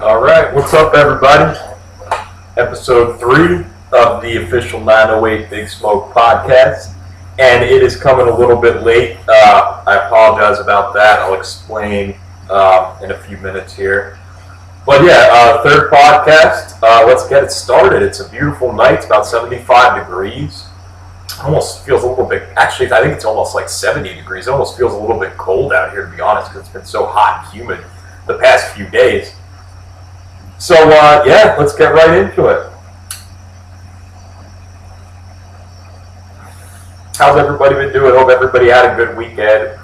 All right, what's up, everybody? Episode 3 of the official 908 Big Smoke podcast, and it is coming a little bit late. I apologize about that. I'll explain in a few minutes here. But yeah, third podcast. Let's get it started. It's a beautiful night. It's about 75 degrees. Almost feels a little bit, actually, I think it's almost like 70 degrees. It almost feels a little bit cold out here, to be honest, because it's been so hot and humid the past few days. So, yeah, let's get right into it. How's everybody been doing? Hope everybody had a good weekend.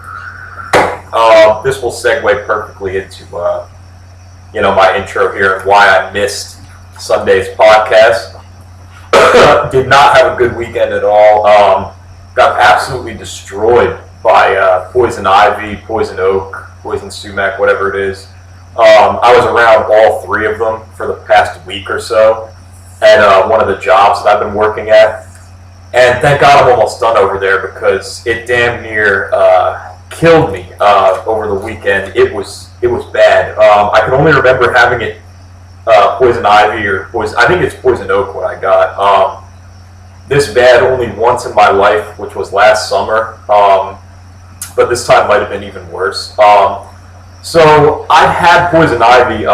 This will segue perfectly into, my intro here and why I missed Sunday's podcast. Did not have a good weekend at all. Got absolutely destroyed by poison ivy, poison oak, poison sumac, whatever it is. I was around all three of them for the past week or so at one of the jobs that I've been working at. And thank God I'm almost done over there because it damn near killed me over the weekend. It was bad. I can only remember having it poison ivy or poison. I think it's poison oak what I got. This bad only once in my life, which was last summer. But this time might have been even worse. So I've had poison ivy.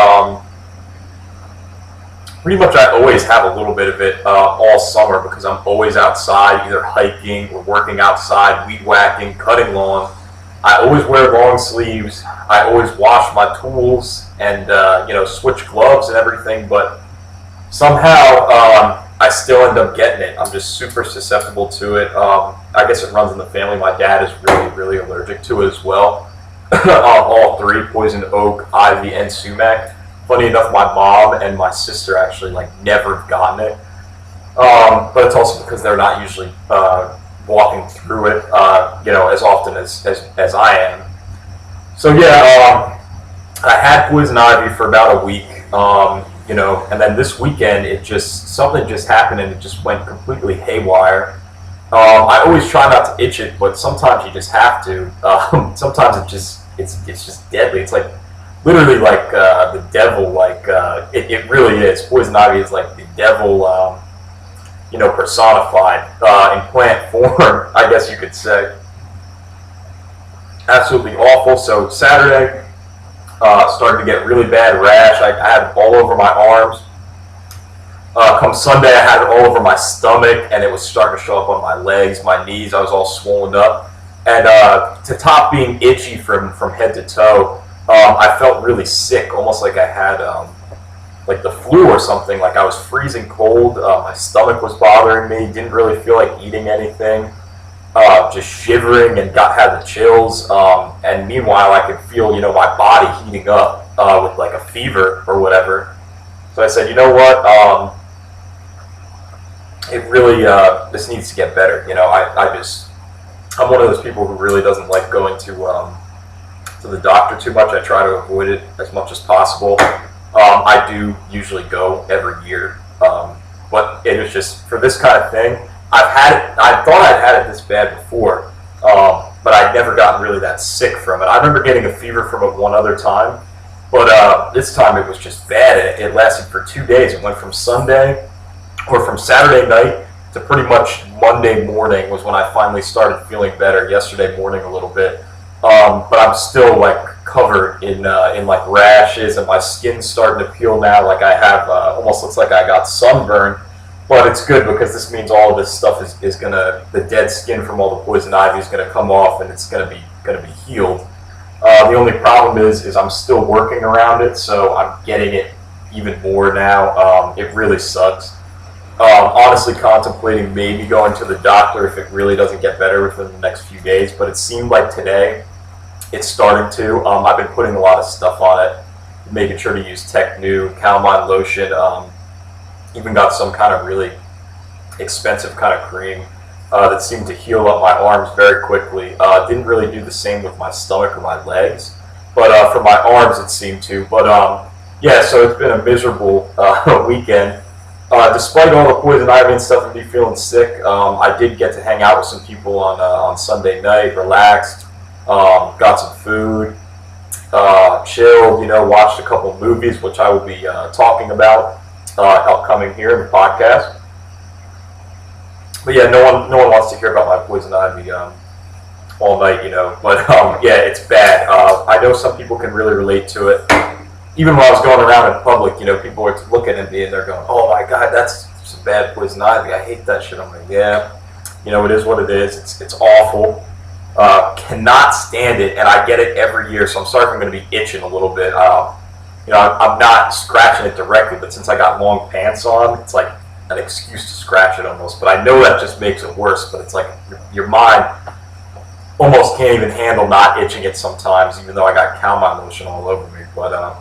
Pretty much I always have a little bit of it all summer because I'm always outside, either hiking or working outside, weed whacking, cutting lawn. I always wear long sleeves. I always wash my tools and switch gloves and everything. But somehow I still end up getting it. I'm just super susceptible to it. I guess it runs in the family. My dad is really, really allergic to it as well. All three, poison oak, ivy, and sumac. Funny enough, my mom and my sister actually never have gotten it. But it's also because they're not usually walking through it, as often as I am. So yeah, I had poison ivy for about a week, and then this weekend something just happened and it just went completely haywire. I always try not to itch it, but sometimes you just have to. Sometimes it's just deadly. It's literally the devil. It really is. Poison ivy is like the devil, personified in plant form, I guess you could say. Absolutely awful. So Saturday, started to get really bad rash. I had it all over my arms. Come Sunday, I had it all over my stomach, and it was starting to show up on my legs, my knees. I was all swollen up. And to top being itchy from head to toe, I felt really sick, almost like I had the flu or something. Like I was freezing cold. My stomach was bothering me. Didn't really feel like eating anything. Just shivering and had the chills. And meanwhile, I could feel, my body heating up with a fever or whatever. So I said, you know what? It really this needs to get better. I'm one of those people who really doesn't like going to the doctor too much. I try to avoid it as much as possible. I do usually go every year, but it was just for this kind of thing. I thought I'd had it this bad before, but I'd never gotten really that sick from it. I remember getting a fever from it one other time, but this time it was just bad. It lasted for 2 days. It went from Saturday night to pretty much Monday morning was when I finally started feeling better. Yesterday morning a little bit, but I'm still covered in rashes, and my skin's starting to peel now. I have almost looks like I got sunburn, but it's good because this means all of this stuff is gonna, the dead skin from all the poison ivy is gonna come off, and it's gonna be healed. The only problem is I'm still working around it, so I'm getting it even more now. It really sucks. Honestly contemplating maybe going to the doctor if it really doesn't get better within the next few days, but it seemed like today it's starting to. I've been putting a lot of stuff on it, making sure to use Tech-New, calamine lotion, even got some kind of really expensive kind of cream that seemed to heal up my arms very quickly. Didn't really do the same with my stomach or my legs, but for my arms it seemed to. But yeah, so it's been a miserable weekend. Despite all the poison ivy and stuff and me feeling sick, I did get to hang out with some people on Sunday night, relaxed, got some food, chilled, watched a couple movies, which I will be talking about upcoming here in the podcast. But yeah, no one wants to hear about my poison ivy all night, But yeah, it's bad. I know some people can really relate to it. Even when I was going around in public, people were looking at me and they're going, "Oh my God, that's some bad poison ivy. I hate that shit." I'm like, yeah, it is what it is. It's awful. Cannot stand it, and I get it every year. So I'm sorry if I'm going to be itching a little bit. I'm not scratching it directly, but since I got long pants on, it's like an excuse to scratch it almost. But I know that just makes it worse. But it's like your mind almost can't even handle not itching it sometimes, even though I got cow mine lotion all over me. But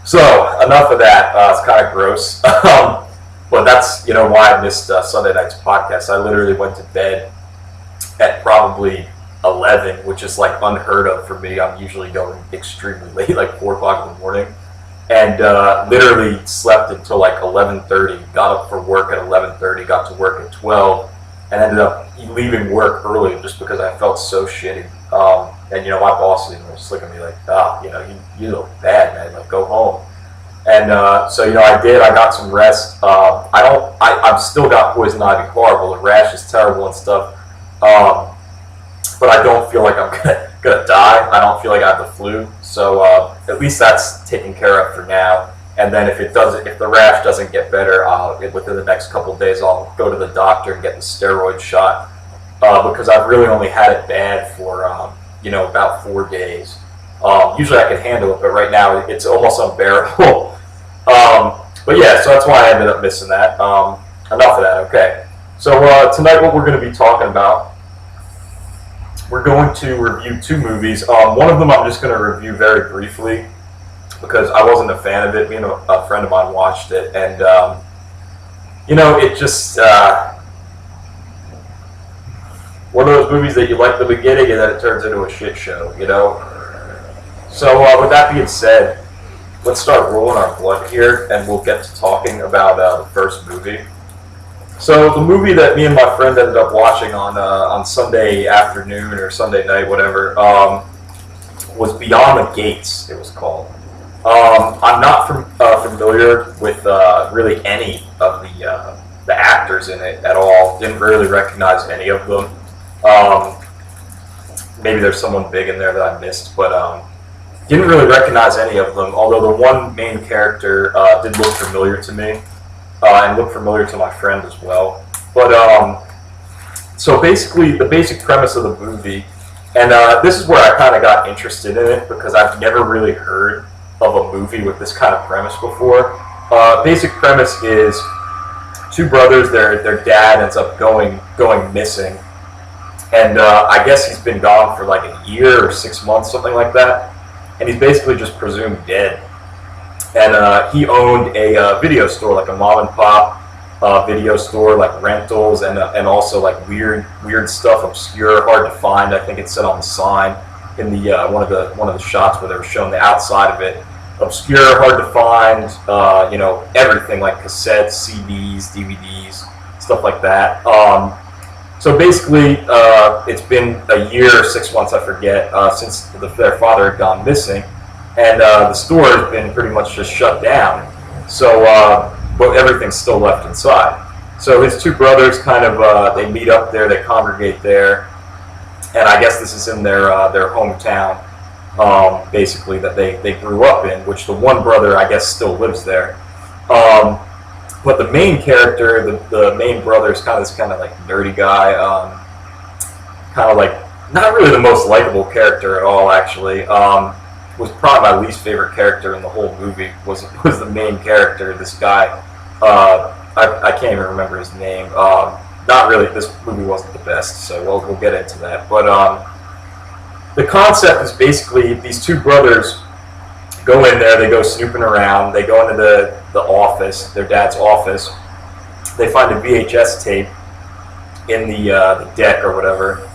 so enough of that. It's kind of gross. But that's why I missed Sunday night's podcast. I literally went to bed at probably 11, which is like unheard of for me. I'm usually going extremely late, like 4 o'clock in the morning, and literally slept until like 11:30. Got up for work at 11:30. Got to work at 12, and ended up leaving work early just because I felt so shitty. And my boss was just looking at me like, you look bad, man. Like, go home. And so I did. I got some rest. I've still got poison ivy horrible. The rash is terrible and stuff. But I don't feel like I'm gonna die. I don't feel like I have the flu. So at least that's taken care of for now. And then if the rash doesn't get better, within the next couple of days, I'll go to the doctor and get the steroid shot because I've really only had it bad for about 4 days. Usually I can handle it, but right now it's almost unbearable. But yeah, so that's why I ended up missing that. Enough of that. Okay. So tonight, what we're going to be talking about, we're going to review 2 movies. One of them I'm just going to review very briefly because I wasn't a fan of it. Me and a friend of mine watched it, and it just one of those movies that you like the beginning and then it turns into a shit show. So with that being said, let's start rolling our blood here, and we'll get to talking about the first movie. So the movie that me and my friend ended up watching on Sunday afternoon or Sunday night, whatever, was Beyond the Gates. It was called. I'm not familiar with really any of the actors in it at all. Didn't really recognize any of them. Maybe there's someone big in there that I missed, but didn't really recognize any of them. Although the one main character did look familiar to me. And look familiar to my friend as well. But so basically, the basic premise of the movie, and this is where I kind of got interested in it because I've never really heard of a movie with this kind of premise before. Basic premise is 2 brothers. Their dad ends up going missing, and I guess he's been gone for like a year or 6 months, something like that, and he's basically just presumed dead. And he owned a video store, like a mom and pop video store, like rentals and also like weird stuff, obscure, hard to find. I think it said on the sign in the one of the shots where they were showing the outside of it. Obscure, hard to find, everything like cassettes, CDs, DVDs, stuff like that. So basically, it's been a year or 6 months, I forget, since their father had gone missing. And the store has been pretty much just shut down. So, but everything's still left inside. So his 2 brothers kind of, they meet up there, they congregate there. And I guess this is in their hometown, basically, that they grew up in, which the one brother, I guess, still lives there. But the main character, the main brother is kind of like nerdy guy, kind of like, not really the most likable character at all, actually. Was probably my least favorite character in the whole movie was the main character, this guy. I can't even remember his name. Not really, this movie wasn't the best, so we'll get into that. But the concept is basically these 2 brothers go in there, they go snooping around, they go into the office, their dad's office, they find a VHS tape in the deck or whatever,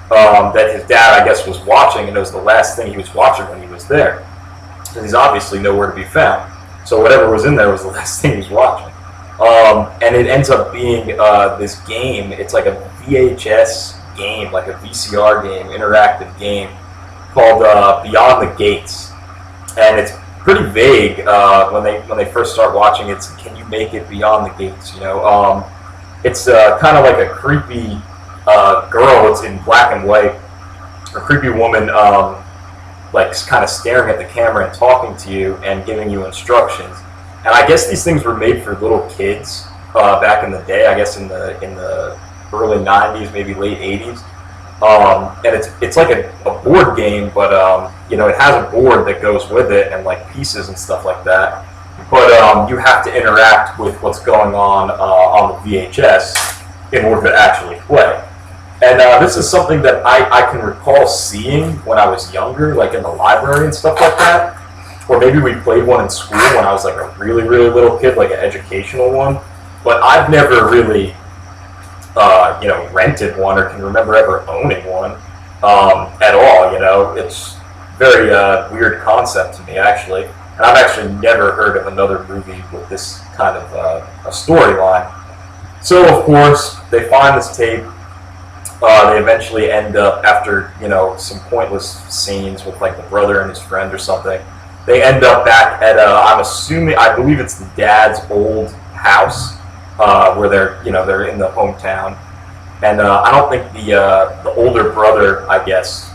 that his dad, I guess, was watching, and it was the last thing he was watching when he was there. And he's obviously nowhere to be found. So whatever was in there was the last thing he was watching. And it ends up being this game. It's like a VHS game, like a VCR game, interactive game, called Beyond the Gates, and it's pretty vague when they first start watching. It's can you make it beyond the gates? It's kind of like a creepy girl. It's in black and white. A creepy woman, like kind of staring at the camera and talking to you and giving you instructions. And I guess these things were made for little kids back in the day. I guess in the early '90s, maybe late '80s. And it's like a board game, but it has a board that goes with it and like pieces and stuff like that. But you have to interact with what's going on the VHS in order to actually play. And this is something that I can recall seeing when I was younger, like in the library and stuff like that. Or maybe we played one in school when I was like a really, really little kid, like an educational one. But I've never really rented one or can remember ever owning one at all. It's very weird concept to me, actually. And I've actually never heard of another movie with this kind of a storyline. So, of course, they find this tape. They eventually end up, after, some pointless scenes with, like, the brother and his friend or something, they end up back at, I believe it's the dad's old house, where they're in the hometown. And I don't think the older brother, I guess,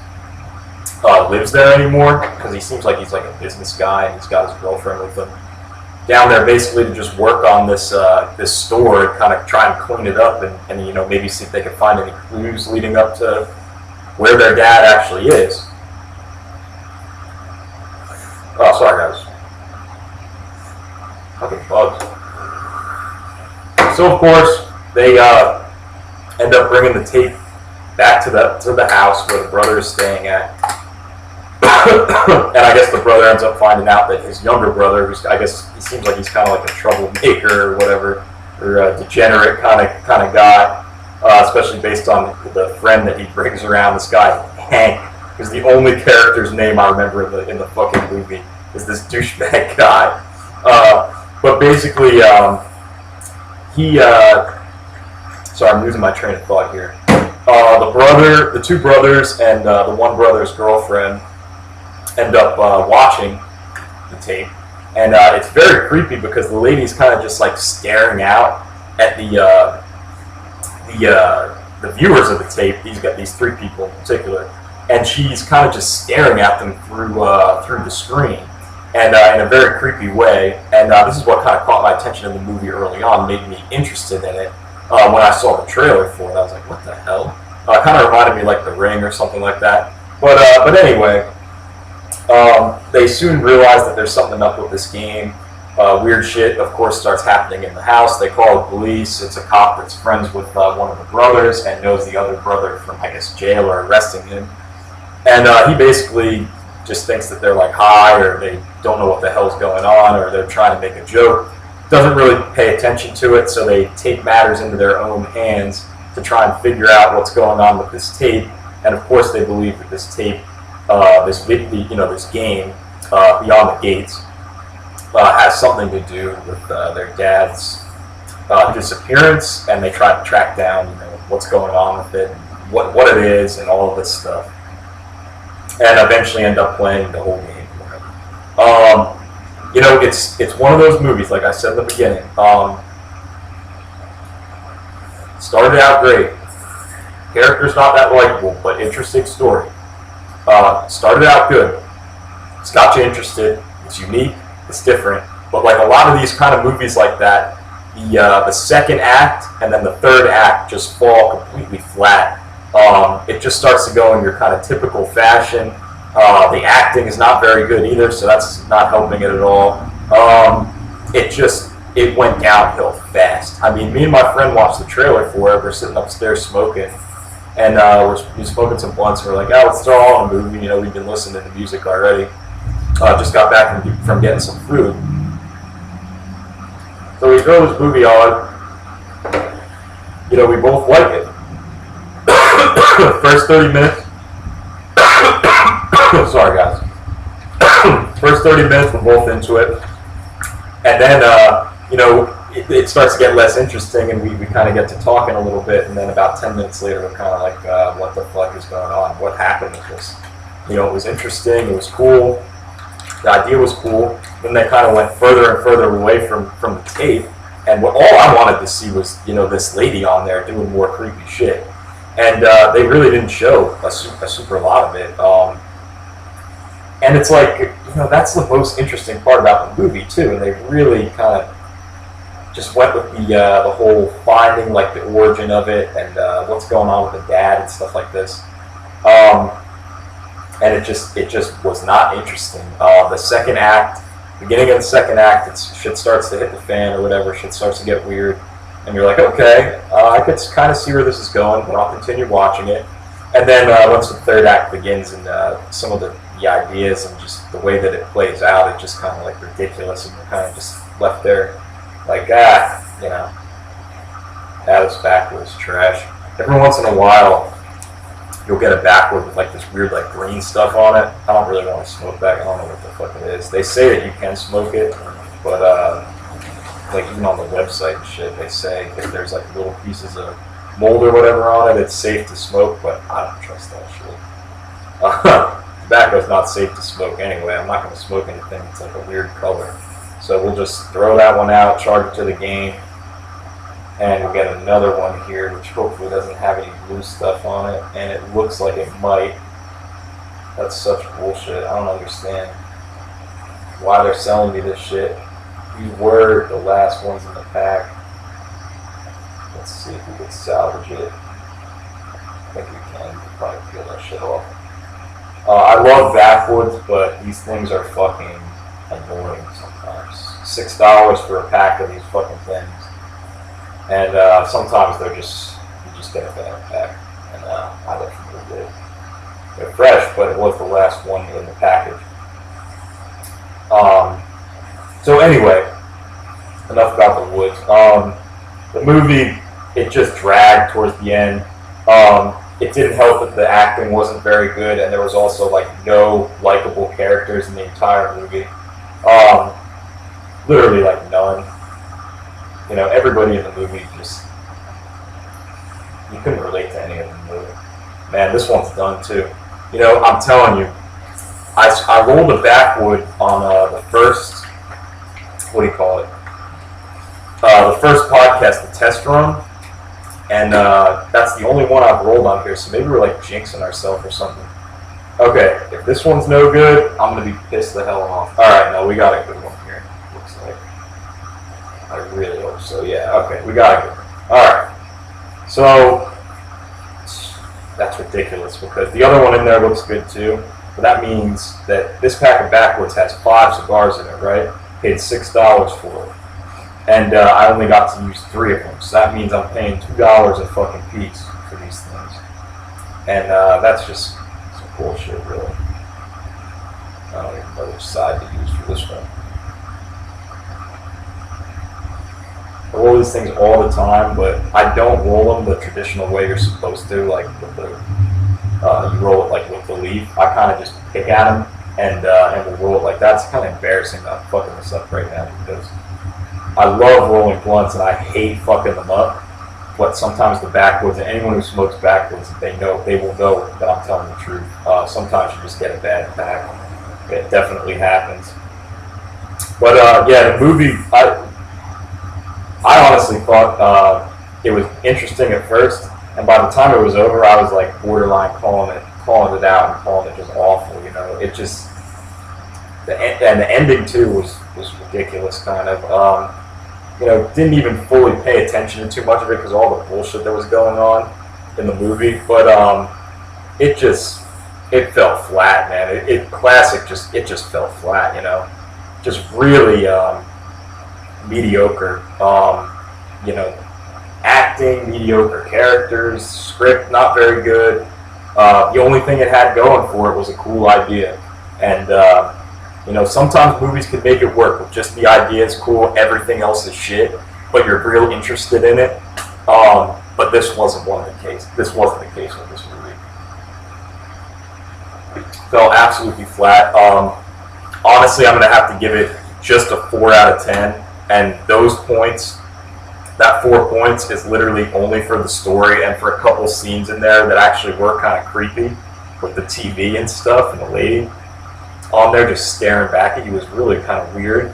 lives there anymore, because he seems like he's like a business guy and he's got his girlfriend with him down there basically to just work on this store and kind of try and clean it up and maybe see if they can find any clues leading up to where their dad actually is. Oh, sorry guys. Fucking bugs. So of course they end up bringing the tape back to the house where the brother is staying at. And I guess the brother ends up finding out that his younger brother, who's, I guess he seems like he's kind of like a troublemaker or whatever, or a degenerate kind of guy, especially based on the friend that he brings around. This guy Hank is the only character's name I remember in the fucking movie, is this douchebag guy. But basically, sorry, I'm losing my train of thought here. The two brothers, and the one brother's girlfriend end up watching the tape, and it's very creepy because the lady's kind of just like staring out at the viewers of the tape. He's got these three people in particular, and she's kind of just staring at them through the screen, and in a very creepy way. And this is what kind of caught my attention in the movie early on, made me interested in it. When I saw the trailer for it, I was like, what the hell? Kind of reminded me like The Ring or something like that. But anyway, they soon realize that there's something up with this game. Weird shit, of course, starts happening in the house. They call the police. It's a cop that's friends with one of the brothers and knows the other brother from, I guess, jail or arresting him. And he basically just thinks that they're like high, or they don't know what the hell's going on, or they're trying to make a joke. Doesn't really pay attention to it, so they take matters into their own hands to try and figure out what's going on with this tape. And of course, they believe that this tape, this game, Beyond the Gates, has something to do with their dad's disappearance, and they try to track down, what's going on with it, what it is, and all of this stuff, and eventually end up playing the whole game. It's one of those movies, like I said in the beginning. Started out great. Character's not that likable, but interesting story. Started out good. It's got you interested. It's unique. It's different. But like a lot of these kind of movies like that, the second act and then the third act just fall completely flat. It just starts to go in your kind of typical fashion. The acting is not very good either, so that's not helping it at all. It went downhill fast. I mean, me and my friend watched the trailer for it. We're sitting upstairs smoking, and we're smoking some blunts, and we're like, oh, let's throw on a movie. We've been listening to music already. Just got back from getting some food. So we throw this movie on. We both like it. First 30 minutes. Sorry, guys. First 30 minutes, we're both into it. And then, it starts to get less interesting, and we kind of get to talking a little bit, and then about 10 minutes later, we're kind of like, what the fuck is going on? What happened with this? You know, it was interesting. It was cool. The idea was cool. Then they kind of went further and further away from the tape. And all I wanted to see was, you know, this lady on there doing more creepy shit. And they really didn't show a super lot of it. And it's like, you know, that's the most interesting part about the movie, too. And they really kind of just went with the whole finding, like, the origin of it and what's going on with the dad and stuff like this. And it just was not interesting. The second act, beginning of the second act, shit starts to hit the fan or whatever. Shit starts to get weird, and you're like, okay, I could kind of see where this is going, but I'll continue watching it. And then once the third act begins, and some of the ideas and just the way that it plays out, it's just kind of like ridiculous, and you're kind of just left there, like, you know, that was backwards trash. Every once in a while, you'll get a backward with like this weird like green stuff on it. I don't really want to smoke that. I don't know what the fuck it is. They say that you can smoke it, but like even on the website and shit, they say if there's like little pieces of mold or whatever on it, it's safe to smoke, but I don't trust that shit. Tobacco's not safe to smoke anyway. I'm not going to smoke anything that's like a weird color. So we'll just throw that one out, charge it to the game. And we'll get another one here, which hopefully doesn't have any blue stuff on it, and it looks like it might. That's such bullshit. I don't understand why they're selling me this shit. These were the last ones in the pack. Let's see if we can salvage it. I think we can. We can probably peel that shit off. I love backwoods, but these things are fucking annoying sometimes. $6 for a pack of these fucking things. And sometimes you just get a bad pack, and I definitely did. They're fresh, but it was the last one in the package. So anyway, enough about the woods. The movie, it just dragged towards the end. It didn't help that the acting wasn't very good, and there was also like no likable characters in the entire movie. Literally like none. You know, everybody in the movie just, you couldn't relate to any of them really. Man, this one's done too. You know, I'm telling you, I rolled a backwood on the first, what do you call it? The first podcast, the test run, and that's the only one I've rolled on here, so maybe we're like jinxing ourselves or something. Okay, if this one's no good, I'm going to be pissed the hell off. Alright, no, we got a good one here, looks like. I really hope so. Yeah, okay, we got it. Alright. So, that's ridiculous because the other one in there looks good too. But that means that this pack of backwoods has 5 cigars in it, right? Paid $6 for it. And I only got to use 3 of them. So that means I'm paying $2 a fucking piece for these things. And that's just some bullshit, really. I don't even know which side to use for this one. I roll these things all the time, but I don't roll them the traditional way you're supposed to, like with the you roll it like with the leaf. I kind of just pick at them and we'll roll it like that. It's kind of embarrassing that I'm fucking this up right now because I love rolling blunts and I hate fucking them up. But sometimes the backwoods, and anyone who smokes backwoods, they will know that I'm telling the truth. Sometimes you just get a bad pack. It definitely happens. But yeah, the movie, I honestly thought it was interesting at first, and by the time it was over, I was like borderline calling it out and calling it just awful. You know, it just the ending too was ridiculous, kind of. You know, didn't even fully pay attention to too much of it because all the bullshit that was going on in the movie, but it fell flat, man. It just fell flat. You know, just really mediocre. You know, acting, mediocre characters, script not very good. The only thing it had going for it was a cool idea, and you know, sometimes movies can make it work with just the idea is cool, everything else is shit, but you're real interested in it. But this wasn't one of the case. This wasn't the case with this movie. Fell absolutely flat. Honestly, I'm gonna have to give it just a 4 out of 10, and those points. That 4 points is literally only for the story and for a couple scenes in there that actually were kind of creepy. with the TV and stuff, and the lady on there just staring back at you was really kind of weird.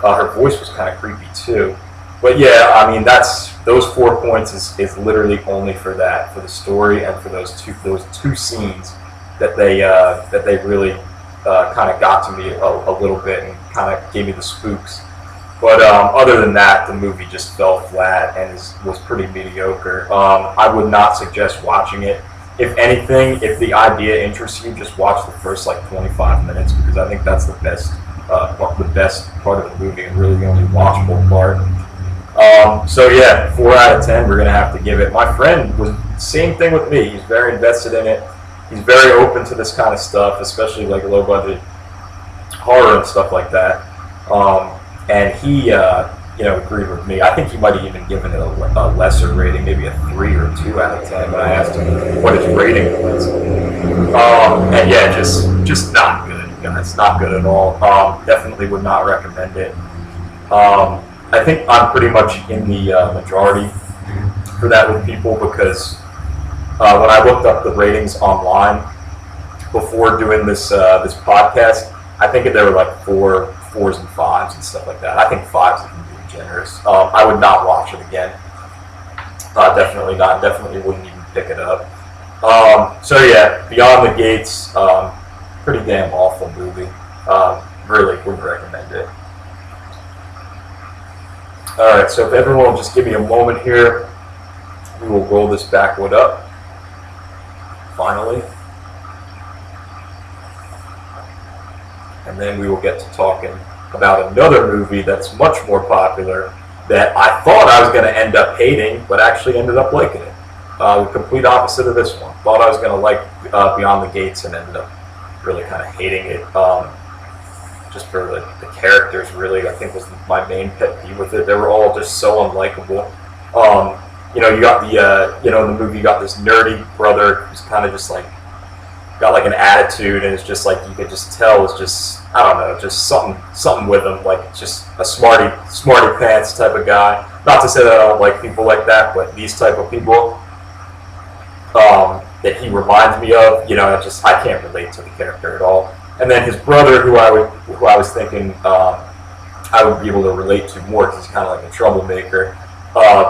Her voice was kind of creepy too. But yeah, I mean, those 4 points is literally only for that, for the story and for those two scenes that they really kind of got to me a little bit and kind of gave me the spooks. But other than that, the movie just fell flat and was pretty mediocre. I would not suggest watching it. If anything, if the idea interests you, just watch the first like 25 minutes, because I think that's the best part of the movie and really the only watchable part. So yeah, 4 out of 10 we're gonna have to give it. My friend was same thing with me. He's very invested in it. He's very open to this kind of stuff, especially like low budget horror and stuff like that. And he agreed with me. I think he might have even given it a lesser rating, maybe a 3 or 2 out of 10. But I asked him what his rating was, and yeah, just not good, guys. Not good at all. Definitely would not recommend it. I think I'm pretty much in the majority for that with people, because when I looked up the ratings online before doing this podcast, I think there were like 4s and 5s and stuff like that. I think 5s even being generous. I would not watch it again. Definitely not. Definitely wouldn't even pick it up. So yeah, Beyond the Gates, pretty damn awful movie. Really wouldn't recommend it. Alright, so if everyone will just give me a moment here, we will roll this backward up. Finally. And then we will get to talking about another movie that's much more popular that I thought I was going to end up hating, but actually ended up liking it. The complete opposite of this one. Thought I was going to like Beyond the Gates and ended up really kind of hating it. Just for the characters, really, I think was my main pet peeve with it. They were all just so unlikable. You got the, in the movie, you got this nerdy brother who's kind of just like, got like an attitude, and it's just like, you could just tell it's just, I don't know, just something with him, like just a smarty pants type of guy. Not to say that I don't like people like that, but these type of people that he reminds me of, I can't relate to the character at all. And then his brother, who I was thinking I would be able to relate to more, because he's kind of like a troublemaker,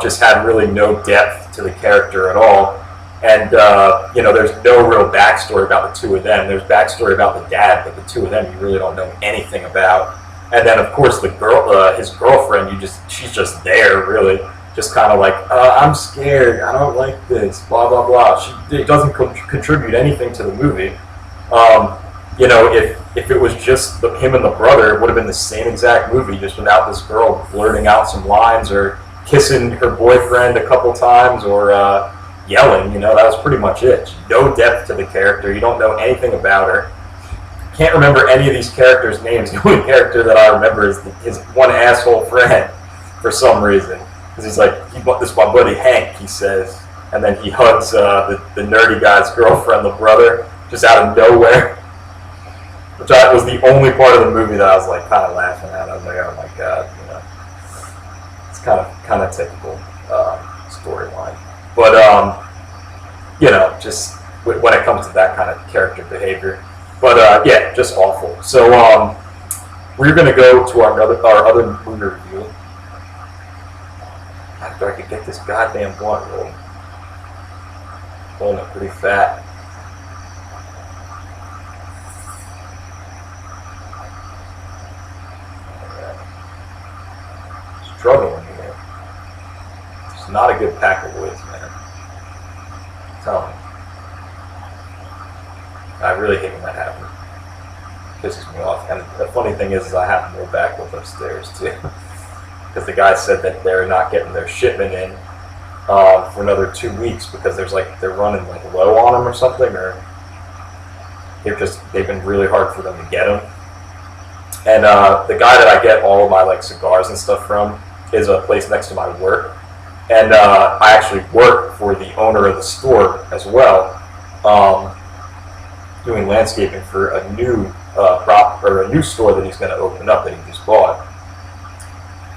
just had really no depth to the character at all. And there's no real backstory about the two of them. There's backstory about the dad, but the two of them you really don't know anything about. And then of course the girl, his girlfriend, she's just there, really, just kind of like, I'm scared, I don't like this, blah blah blah. She doesn't contribute anything to the movie. If it was just him and the brother, it would have been the same exact movie, just without this girl blurting out some lines or kissing her boyfriend a couple times or yelling. That was pretty much it. No depth to the character. You don't know anything about her. Can't remember any of these characters' names. The only character that I remember is his one asshole friend for some reason. Because he's like, this is my buddy Hank, he says. And then he hugs the nerdy guy's girlfriend, the brother, just out of nowhere. Which was the only part of the movie that I was like kind of laughing at. I was like, oh my god, it's kind of typical storyline. But just when it comes to that kind of character behavior. But yeah, just awful. So we're gonna go to our other movie review after I could get this goddamn blunt rolled. Holding it pretty fat. Struggling here. It's not a good pack of woods, man. I'm telling you. I really hate when that happens. It pisses me off. And the funny thing is I have more backwoods upstairs too. Because the guy said that they're not getting their shipment in for another 2 weeks because they're running like low on them or something, or they've been really hard for them to get them. And the guy that I get all of my like cigars and stuff from is a place next to my work, and I actually work for the owner of the store as well, doing landscaping for a new a new store that he's going to open up that he just bought.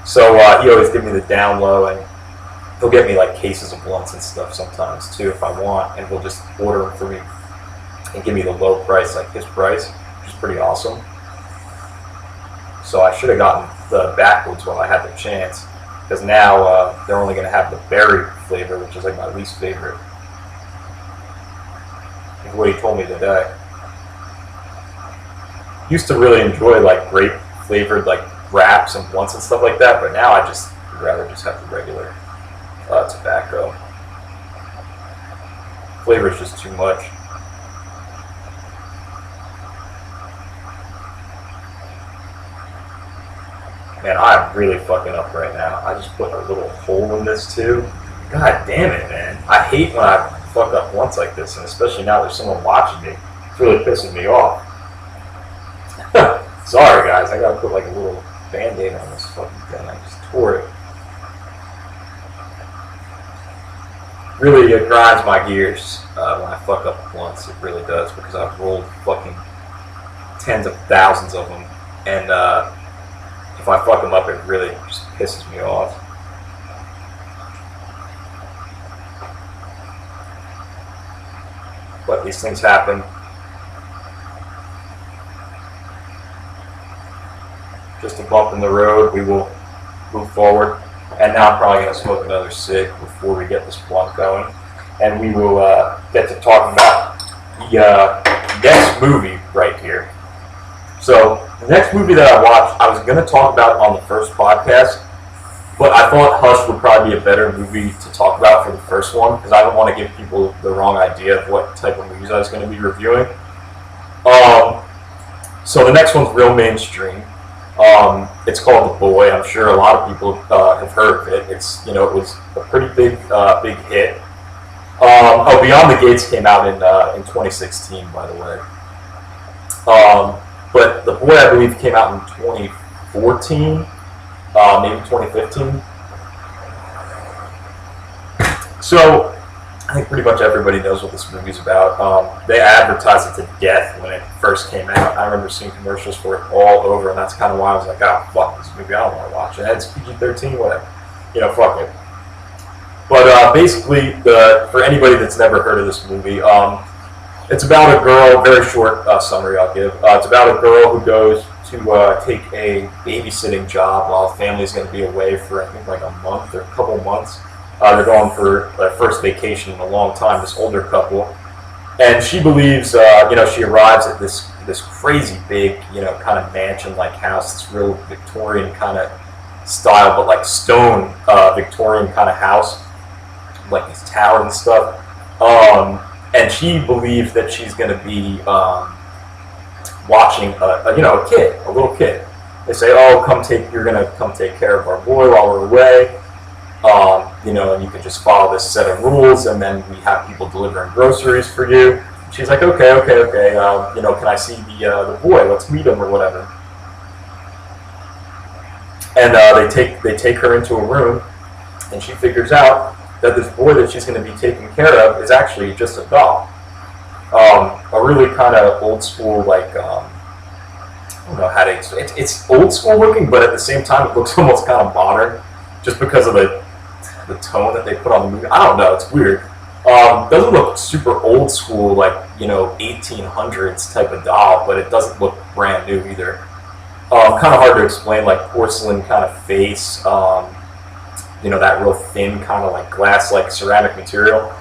So he always gives me the down low, and he'll get me like cases of blunts and stuff sometimes too if I want, and he'll just order them for me and give me the low price, like his price, which is pretty awesome. So I should have gotten the backwoods while I had the chance, because now they're only going to have the berry flavor, which is like my least favorite. Is what he told me today. Used to really enjoy like grape flavored like wraps and blunts and stuff like that, but now I just would rather just have the regular tobacco. Flavor is just too much. Man, I'm really fucking up right now. I just put a little hole in this too. God damn it, man. I hate when I fuck up once like this, and especially now there's someone watching me. It's really pissing me off. Sorry guys, I gotta put like a little band-aid on this fucking thing. I just tore it. Really, it grinds my gears when I fuck up once. It really does, because I've rolled fucking tens of thousands of them, and if I fuck them up, it really just pisses me off. But these things happen. Just a bump in the road, we will move forward. And now I'm probably going to smoke another cig before we get this blunt going. And we will get to talk about the next movie right here. So, the next movie that I watched, I was going to talk about on the first podcast, but I thought Hush would probably be a better movie to talk about for the first one, because I don't want to give people the wrong idea of what type of movies I was going to be reviewing. So the next one's real mainstream. It's called The Boy. I'm sure a lot of people have heard of it. It's, it was a pretty big hit. Beyond the Gates came out in 2016, by the way. But The Boy, I believe, came out in 2014, maybe 2015. So I think pretty much everybody knows what this movie's about. They advertised it to death when it first came out. I remember seeing commercials for it all over, and that's kind of why I was like, oh, fuck this movie, I don't want to watch it. It's PG-13, whatever. Fuck it. But basically, for anybody that's never heard of this movie, it's about a girl, very short summary I'll give. It's about a girl who goes to take a babysitting job while the family's going to be away for, I think, like a month or a couple months. They're going for their first vacation in a long time, this older couple. And she believes, she arrives at this crazy big, kind of mansion-like house, this real Victorian kind of style, but like stone Victorian kind of house, like these towers and stuff. And she believes that she's going to be watching a little kid. They say, oh, you're going to come take care of our boy while we're away. And you can just follow this set of rules, and then we have people delivering groceries for you. She's like, okay. Can I see the boy? Let's meet him or whatever. And they take her into a room, and she figures out that this boy that she's going to be taking care of is actually just a doll. A really kind of old school, like, I don't know how to explain it. It's old school looking, but at the same time it looks almost kind of modern, just because of the tone that they put on the movie. I don't know, it's weird. Doesn't look super old school, like, 1800s type of doll, but it doesn't look brand new either. Kind of hard to explain, like porcelain kind of face, that real thin kind of like glass, like ceramic material.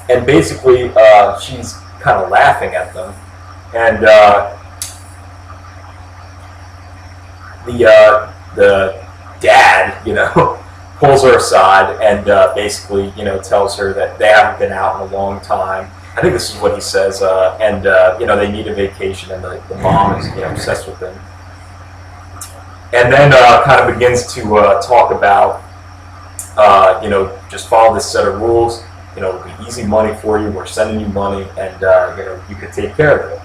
And basically, she's kind of laughing at them. And the dad, pulls her aside and basically, tells her that they haven't been out in a long time. I think this is what he says, and they need a vacation, and the mom is obsessed with him. And then kind of begins to talk about, just follow this set of rules. It'll be easy money for you. We're sending you money, and you can take care of it.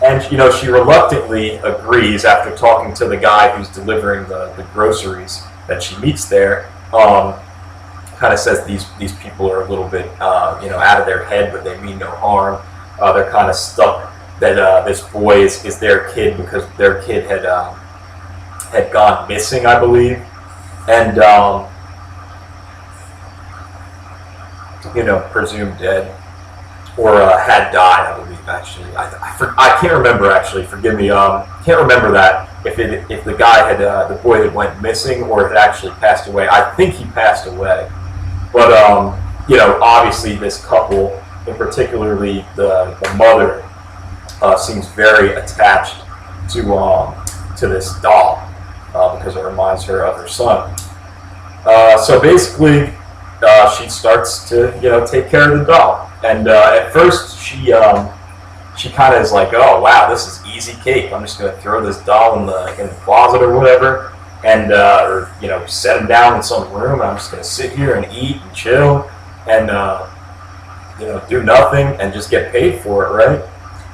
And she reluctantly agrees after talking to the guy who's delivering the groceries that she meets there. Kind of says these people are a little bit out of their head, but they mean no harm. They're kind of stuck that this boy is their kid because their kid had gone missing, I believe, and presumed dead. or had died, I believe. Actually, I can't remember. Actually, forgive me. Can't remember that if the guy had the boy had went missing or had actually passed away. I think he passed away, but obviously this couple, and particularly the mother, seems very attached to this doll because it reminds her of her son. So basically, she starts to take care of the doll, and at first she kind of is like, oh wow, this is easy cake. I'm just gonna throw this doll in the closet or whatever, and or set him down in some room. And I'm just gonna sit here and eat and chill and do nothing and just get paid for it, right?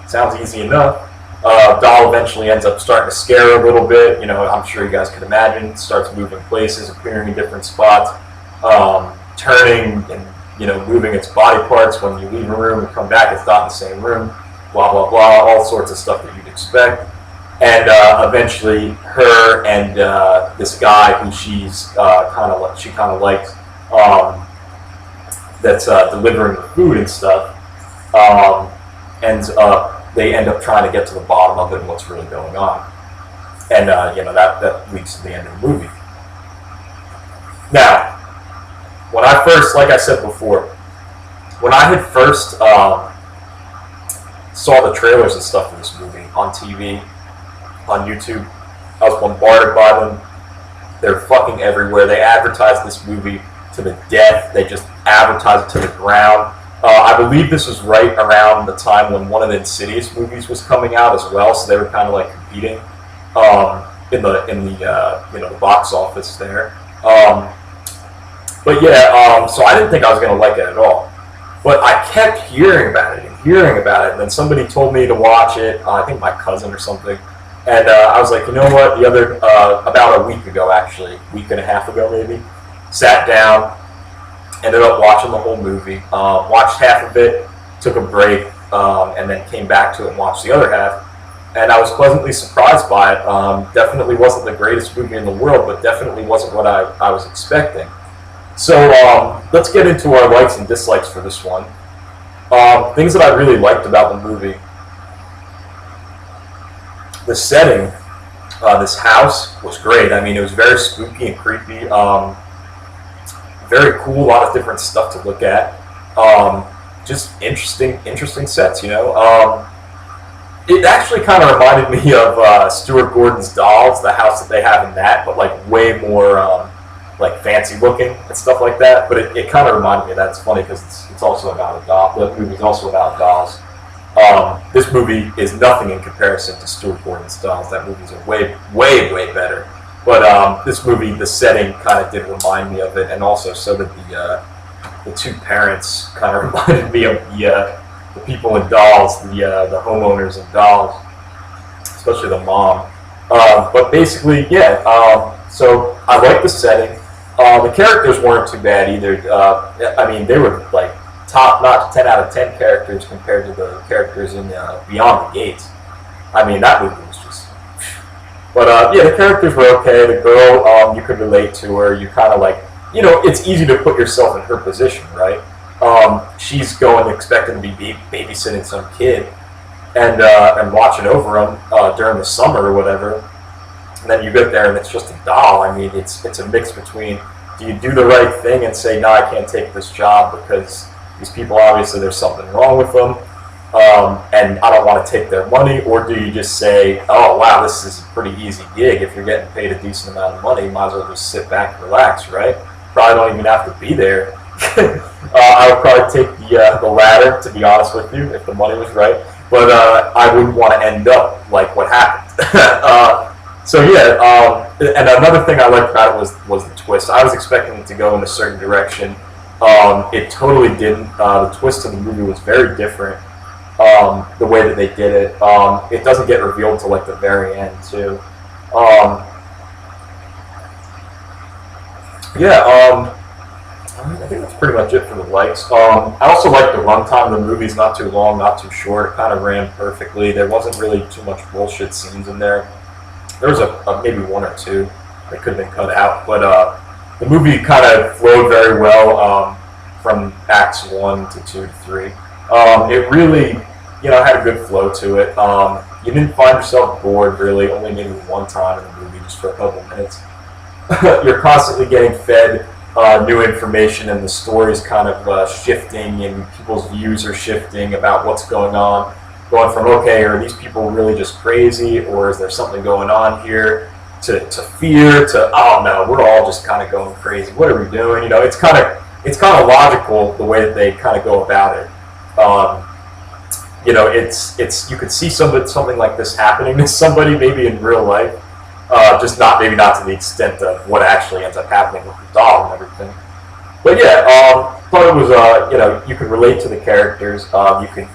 Sounds easy enough. Doll eventually ends up starting to scare her a little bit. I'm sure you guys can imagine. Starts moving places, appearing in different spots, turning and moving its body parts. When you leave a room and come back, it's not in the same room. Blah blah blah. All sorts of stuff that you'd expect. And eventually, her and this guy who she kind of likes, that's delivering the food and stuff, ends up. They end up trying to get to the bottom of it and what's really going on. And, that leads to the end of the movie. Now, when I first, like I said before, when I had first saw the trailers and stuff for this movie on TV, on YouTube, I was bombarded by them. They're fucking everywhere. They advertise this movie to the death. They just advertise it to the ground. I believe this was right around the time when one of the Insidious movies was coming out as well, so they were kind of like competing in the box office there. But yeah, so I didn't think I was going to like it at all. But I kept hearing about it, and then somebody told me to watch it. I think my cousin or something, and I was like, you know what? About a week ago, actually, week and a half ago maybe, sat down. Ended up watching the whole movie. Watched half of it, took a break, and then came back to it and watched the other half. And I was pleasantly surprised by it. Definitely wasn't the greatest movie in the world, but definitely wasn't what I was expecting. So let's get into our likes and dislikes for this one. Things that I really liked about the movie. The setting, this house was great. I mean, it was very spooky and creepy. Very cool, a lot of different stuff to look at. Just interesting sets, It actually kind of reminded me of Stuart Gordon's Dolls, the house that they have in that, but like way more like fancy looking and stuff like that. But it kind of reminded me of that. It's funny because it's also about a doll. The movie's also about dolls. This movie is nothing in comparison to Stuart Gordon's Dolls. That movie's way better. But this movie, the setting kind of did remind me of it, and also so did the two parents kind of reminded me of the people in Dolls, the homeowners in Dolls, especially the mom. But basically, yeah. So I like the setting. The characters weren't too bad either. I mean, they were like top-notch, 10 out of 10 characters compared to the characters in Beyond the Gates. I mean, that movie was just. But yeah, the characters were okay. The girl, you could relate to her. You kind of like, it's easy to put yourself in her position, right? She's going expecting to be babysitting some kid and watching over him during the summer or whatever. And then you get there and it's just a doll. I mean, it's a mix between, do you do the right thing and say, no, I can't take this job because these people, obviously there's something wrong with them, and I don't want to take their money, or do you just say, oh wow, this is a pretty easy gig. If you're getting paid a decent amount of money, you might as well just sit back and relax, right? Probably don't even have to be there. I would probably take the latter, to be honest with you, if the money was right. But I wouldn't want to end up like what happened. So yeah, and another thing I liked about it was the twist. I was expecting it to go in a certain direction. It totally didn't. The twist of the movie was very different. The way that they did it. It doesn't get revealed until like the very end too. I think that's pretty much it for the likes. I also like the runtime of the movie's not too long, not too short. It kind of ran perfectly. There wasn't really too much bullshit scenes in there. There was maybe one or two that could have been cut out, but the movie kind of flowed very well from acts 1 to 2 to 3. It really, had a good flow to it. You didn't find yourself bored really, only maybe one time in the movie, just for a couple minutes. You're constantly getting fed new information, and the story's kind of shifting, and people's views are shifting about what's going on. Going from, okay, are these people really just crazy, or is there something going on here, to fear, to, oh no, we're all just kind of going crazy. What are we doing? It's kind of logical the way that they kind of go about it. It's you could see something like this happening to somebody maybe in real life, just not to the extent of what actually ends up happening with the doll and everything. But yeah, thought it was you could relate to the characters. You could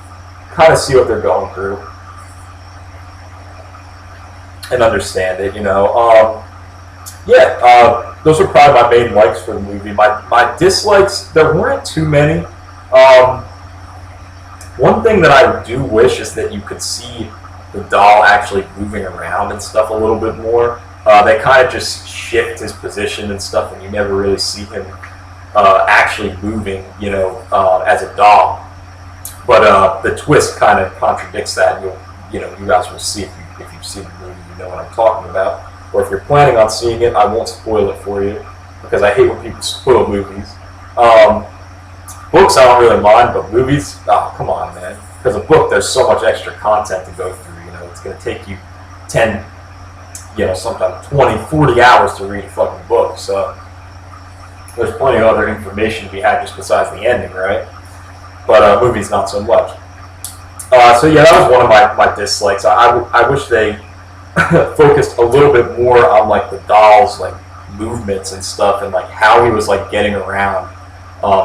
kind of see what they're going through and understand it. Those were probably my main likes for the movie. My dislikes, there weren't too many. One thing that I do wish is that you could see the doll actually moving around and stuff a little bit more. They kind of just shift his position and stuff, and you never really see him actually moving, as a doll. But the twist kind of contradicts that. You guys will see if you've seen the movie, you know what I'm talking about. Or if you're planning on seeing it, I won't spoil it for you, because I hate when people spoil movies. Books I don't really mind, but movies, oh, come on, man. Because a book, there's so much extra content to go through. It's going to take you 10, sometimes 20, 40 hours to read a fucking book. So there's plenty of other information to be had just besides the ending, right? But movies, not so much. So yeah, that was one of my dislikes. I wish they focused a little bit more on like the doll's like movements and stuff, and like how he was like getting around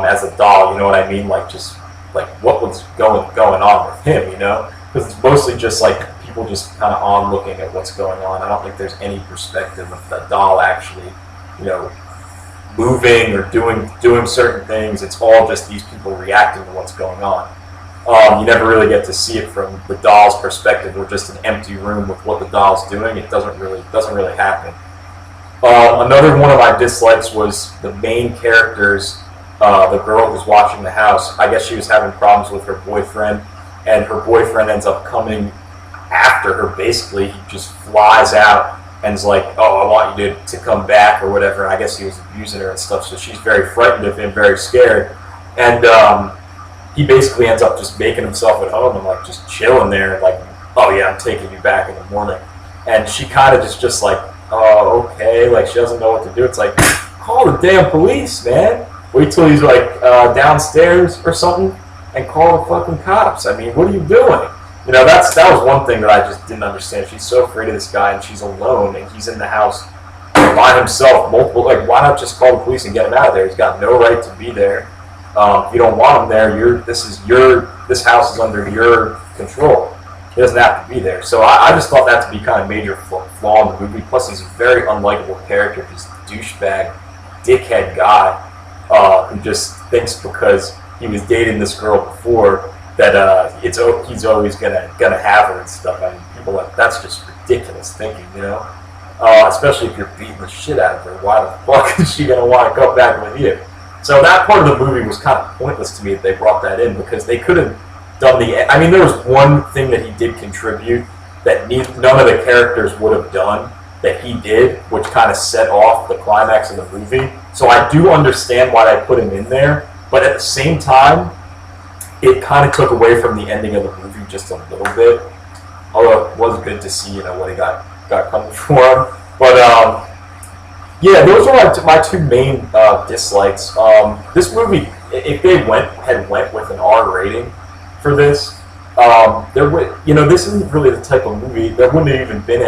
as a doll. You know what I mean? Like just like what was going on with him. Because it's mostly just like people just kind of on looking at what's going on. I don't think there's any perspective of the doll actually, moving or doing certain things. It's all just these people reacting to what's going on. You never really get to see it from the doll's perspective, or just an empty room with what the doll's doing. It doesn't really happen. Another one of my dislikes was the main character's, the girl who's watching the house. I guess she was having problems with her boyfriend, and her boyfriend ends up coming after her. Basically, he just flies out and is like, oh, I want you to come back or whatever. I guess he was abusing her and stuff, so she's very frightened of him, very scared. And he basically ends up just making himself at home and like just chilling there and like, oh yeah, I'm taking you back in the morning. And she kind of just like, oh, okay, like she doesn't know what to do. It's like, call the damn police, man. Wait till he's like downstairs or something and call the fucking cops. I mean, what are you doing? That was one thing that I just didn't understand. She's so afraid of this guy, and she's alone, and he's in the house by himself. Like, why not just call the police and get him out of there? He's got no right to be there. If you don't want him there, this house is under your control. He doesn't have to be there. So I just thought that to be kind of major flaw in the movie. Plus, he's a very unlikable character, just douchebag, dickhead guy who just thinks because he was dating this girl before that he's always gonna have her and stuff. I mean, people that's just ridiculous thinking, especially if you're beating the shit out of her. Why the fuck is she gonna want to come back with you? So that part of the movie was kind of pointless to me that they brought that in, because they could have done I mean, there was one thing that he did contribute that none of the characters would have done that he did, which kind of set off the climax of the movie. So I do understand why they put him in there, but at the same time, it kind of took away from the ending of the movie just a little bit. Although it was good to see, what he got coming for him. But yeah, those are my two main dislikes. This movie, if they had went with an R rating for this, this isn't really the type of movie. There wouldn't have even been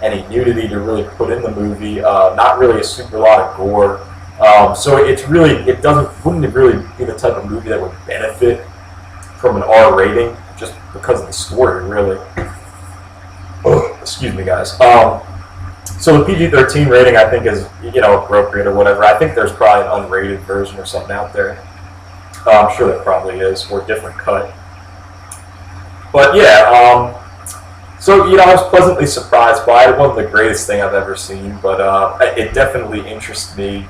any nudity to really put in the movie. Not really a super lot of gore. So wouldn't really be the type of movie that would benefit from an R rating, just because of the story, really. Excuse me, guys. So the PG-13 rating, I think, is appropriate or whatever. I think there's probably an unrated version or something out there. I'm sure there probably is, or a different cut. But yeah, so I was pleasantly surprised by it. It wasn't the greatest thing I've ever seen, but it definitely interested me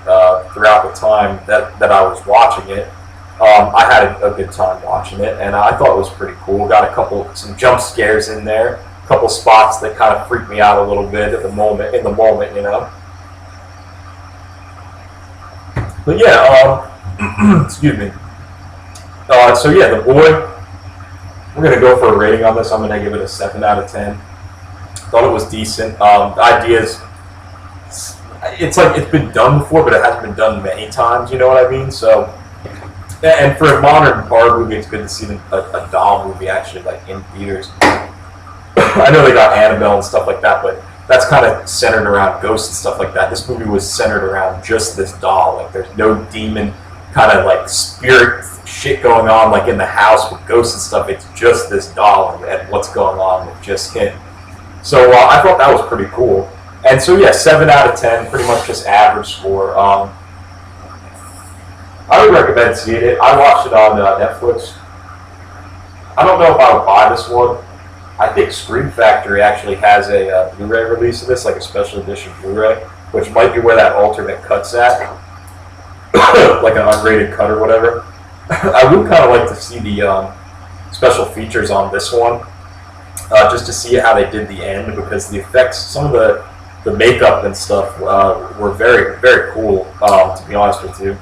throughout the time that I was watching it. I had a good time watching it, and I thought it was pretty cool. Got some jump scares in there, a couple spots that kind of freaked me out a little bit at the moment. But yeah, excuse me. So yeah, The Boy. We're gonna go for a rating on this. I'm gonna give it a 7 out of 10. Thought it was decent. The ideas. It's like it's been done before, but it hasn't been done many times. You know what I mean? So. And for a modern horror movie, it's good to see a doll movie actually like in theaters. I know they got Annabelle and stuff like that, but that's kind of centered around ghosts and stuff like that. This movie was centered around just this doll. Like there's no demon kind of like spirit shit going on like in the house with ghosts and stuff. It's just this doll and what's going on with just him. So I thought that was pretty cool. And so yeah, 7 out of 10, pretty much just average score. I would recommend seeing it. I watched it on Netflix. I don't know if I would buy this one. I think Scream Factory actually has a Blu-ray release of this, like a special edition Blu-ray, which might be where that alternate cut's at, like an unrated cut or whatever. I would kind of like to see the special features on this one, just to see how they did the end, because the effects, some of the makeup and stuff were very, very cool, to be honest with you.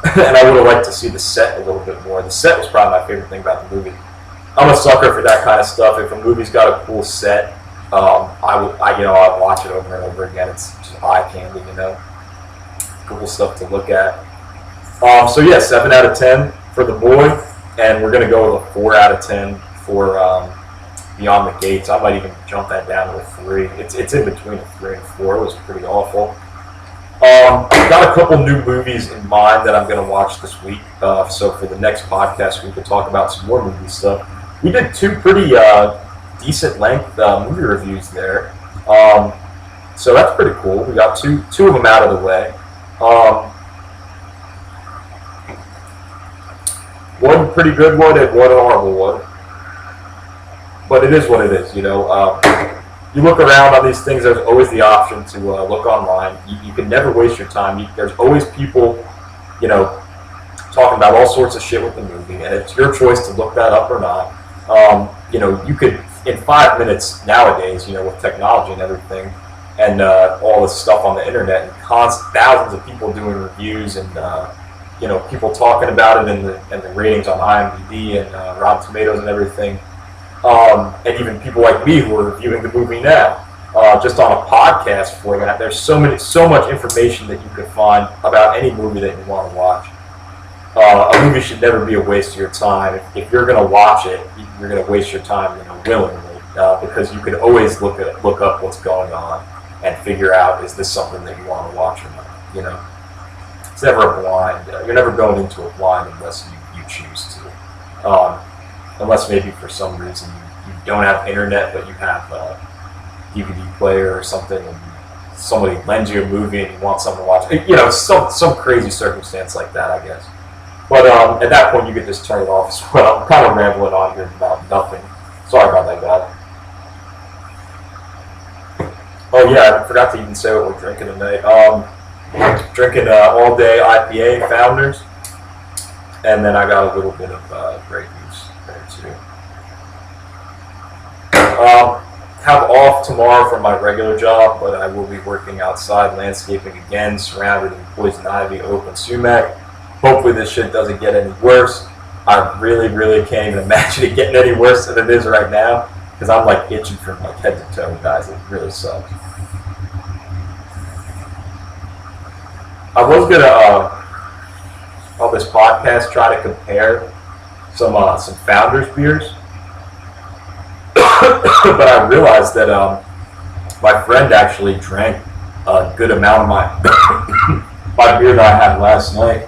And I would have liked to see the set a little bit more. The set was probably my favorite thing about the movie. I'm a sucker for that kind of stuff. If a movie's got a cool set, I'd watch it over and over again. It's just eye candy, cool stuff to look at. So yeah, 7 out of 10 for The Boy, and we're gonna go with a 4 out of 10 for Beyond the Gates. I might even jump that down to a 3. It's in between a 3 and 4. It was pretty awful. Got a couple new movies in mind that I'm going to watch this week. So for the next podcast, we could talk about some more movie stuff. We did 2 pretty decent length movie reviews there. So that's pretty cool. We got two of them out of the way. One pretty good one and one horrible one. But it is what it is, You look around on these things, there's always the option to look online. You can never waste your time. There's always people, talking about all sorts of shit with the movie, and it's your choice to look that up or not. You could, in 5 minutes nowadays, with technology and everything, and all this stuff on the internet, and thousands of people doing reviews, and people talking about it, and the ratings on IMDb and Rotten Tomatoes and everything. And even people like me who are reviewing the movie now, just on a podcast format. There's so much information that you can find about any movie that you want to watch. A movie should never be a waste of your time. If you're going to watch it, you're going to waste your time, willingly, because you can always look up what's going on and figure out, is this something that you want to watch or not. It's never a blind. You're never going into a blind unless you choose to. Unless maybe for some reason you don't have internet, but you have a DVD player or something, and somebody lends you a movie and you want someone to watch. Some crazy circumstance like that, I guess. But at that point, you could just turn it off as well. I'm kind of rambling on here about nothing. Sorry about that, guy. Oh yeah, I forgot to even say what we're drinking tonight. Drinking all day IPA Founders, and then I got a little bit of Grey Goose there too. Have off tomorrow from my regular job, but I will be working outside landscaping again, surrounded in poison ivy, open sumac. Hopefully this shit doesn't get any worse. I really, really can't even imagine it getting any worse than it is right now, because I'm like itching from like head to toe, guys. It really sucks. I was gonna on this podcast try to compare some Founders beers, but I realized that my friend actually drank a good amount of my beer that I had last night,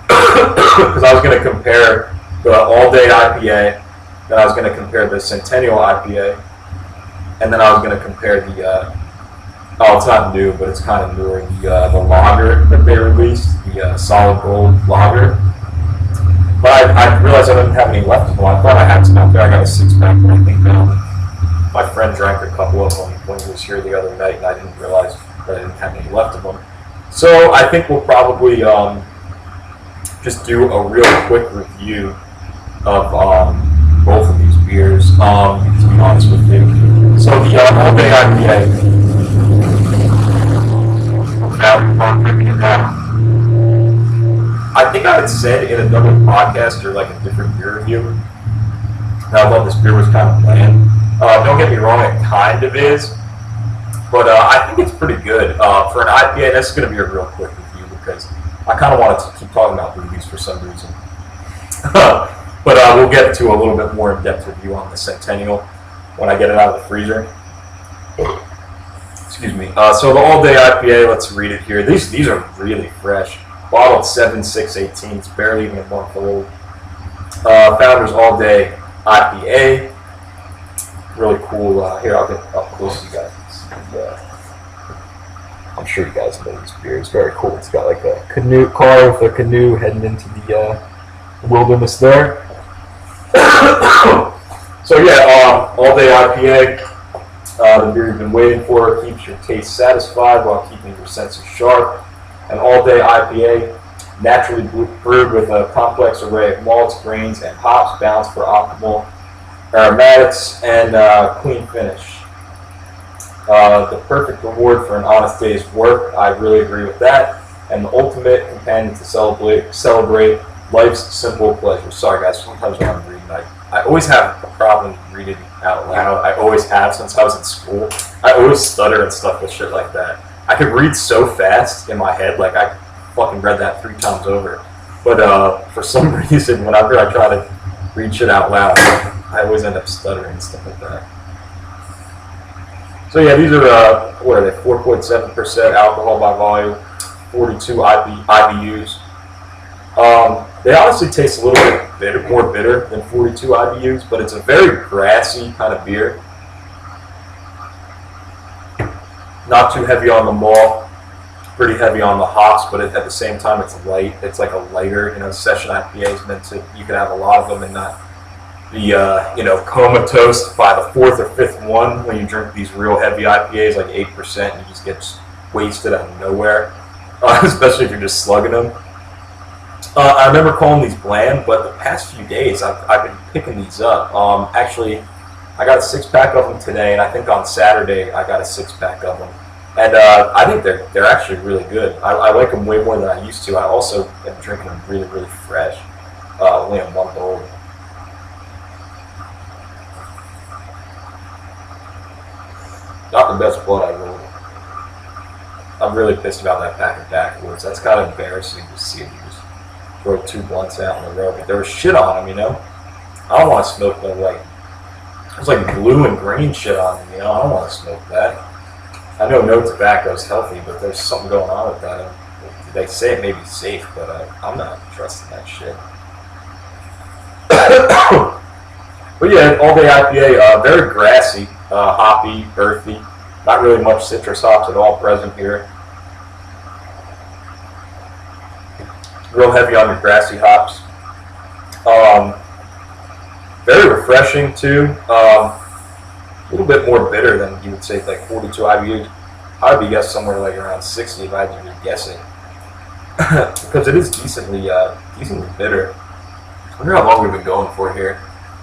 because I was going to compare the All Day IPA, then I was going to compare the Centennial IPA, and then I was going to compare the it's not new, but it's kind of newer, the lager that they released, the Solid Gold lager. But I realized I didn't have any left of them. I thought I had some out there. I got a 6-pack, but I think my friend drank a couple of them when he was here the other night, and I didn't realize that I didn't have any left of them. So I think we'll probably just do a real quick review of both of these beers, to be honest with you. So the All Day IPA. I think I had said in another podcast or like a different beer review, I thought this beer was kind of bland. Don't get me wrong, it kind of is, but I think it's pretty good. For an IPA, that's going to be a real quick review because I kind of wanted to keep talking about reviews for some reason. But we'll get to a little bit more in-depth review on the Centennial when I get it out of the freezer. Excuse me. So the All Day IPA, let's read it here. These are really fresh. Bottled 7/6/18. It's barely even a month old. Founders All Day IPA. Really cool. Here, I'll get up close to you guys. I'm sure you guys know this beer. It's very cool. It's got like a canoe car with a canoe heading into the wilderness there. So yeah, All Day IPA. The beer you've been waiting for, keeps your taste satisfied while keeping your senses sharp. An All Day IPA, naturally brewed with a complex array of malts, grains, and hops, balanced for optimal aromatics and clean finish. The perfect reward for an honest day's work. I really agree with that. And the ultimate companion to celebrate life's simple pleasures. Sorry guys, sometimes when I'm reading, I always have a problem reading out loud. I always have since I was in school. I always stutter and stuff with shit like that. I could read so fast in my head, like I fucking read that 3 times over. But for some reason, whenever I try to read shit out loud, I always end up stuttering and stuff like that. So yeah, these are, what are they, 4.7% alcohol by volume, 42 IBUs. They honestly taste a little bit more bitter than 42 IBUs, but it's a very grassy kind of beer. Not too heavy on the malt, pretty heavy on the hops, but at the same time it's light. It's like a lighter, session IPA is meant to, you can have a lot of them and not be, comatose by the 4th or 5th one when you drink these real heavy IPAs, like 8%, and you just get wasted out of nowhere, especially if you're just slugging them. I remember calling these bland, but the past few days I've been picking these up. Actually, I got a 6-pack of them today, and I think on Saturday I got a 6-pack of them. And I think they're actually really good. I like them way more than I used to. I also am drinking them really, really fresh, only a month old. Not the best blood I rolled. I'm really pissed about that pack of backwoods. That's kind of embarrassing to see them just throw 2 blunts out in a row. But there was shit on them, I don't want to smoke no there's like blue and green shit on them, I don't want to smoke that. I know no tobacco is healthy, but there's something going on with that. They say it may be safe, but I'm not trusting that shit. But yeah, All Day IPA, very grassy, hoppy, earthy. Not really much citrus hops at all present here. Real heavy on your grassy hops. Very refreshing too. A little bit more bitter than you would say, like 42 IBUs. I would be guessing somewhere like around 60 if I had to be guessing. Because it is decently bitter. I wonder how long we've been going for here.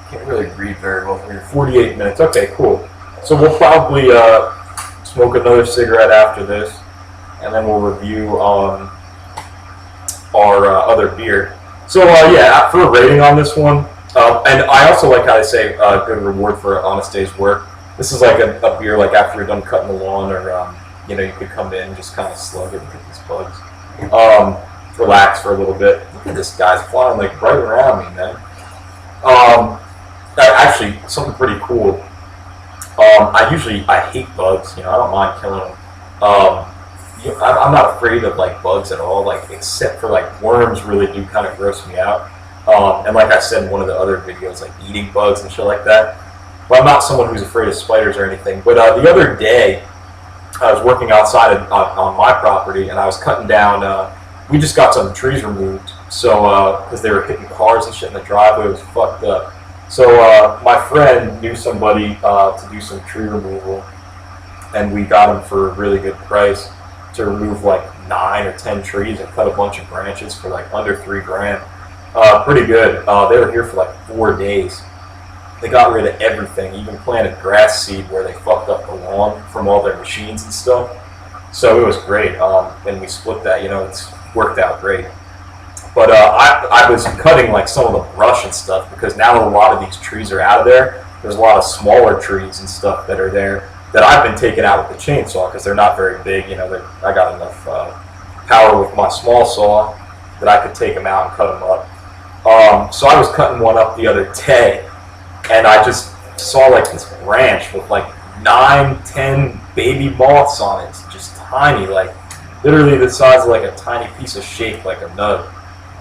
Can't really read very well from here. 48 minutes. Okay, cool. So we'll probably smoke another cigarette after this, and then we'll review our other beer. So yeah, for a rating on this one, and I also like how they say good reward for an honest day's work. This is like a beer like after you're done cutting the lawn, or you could come in and just kind of slug it and get these bugs. Relax for a little bit. Look at this guy's flying like right around me, man. Actually, something pretty cool. I hate bugs. I don't mind killing them. I'm not afraid of like bugs at all. Like except for like worms, really do kind of gross me out. And like I said in one of the other videos, like eating bugs and shit like that. But I'm not someone who's afraid of spiders or anything. But the other day, I was working outside on my property, and I was cutting down. We just got some trees removed, so because they were hitting cars and shit in the driveway, it was fucked up. So my friend knew somebody to do some tree removal, and we got him for a really good price. to remove like 9 or 10 trees and cut a bunch of branches for like under $3,000. Pretty good. They were here for like 4 days. They got rid of everything, even planted grass seed where they fucked up the lawn from all their machines and stuff. So it was great. And we split that, it's worked out great. But I was cutting like some of the brush and stuff because now that a lot of these trees are out of there, there's a lot of smaller trees and stuff that are there that I've been taking out with the chainsaw because they're not very big. I got enough power with my small saw that I could take them out and cut them up. So I was cutting one up the other day, and I just saw like this branch with like 9, 10 baby moths on it. It's just tiny, like literally the size of like a tiny piece of shake, like a nug.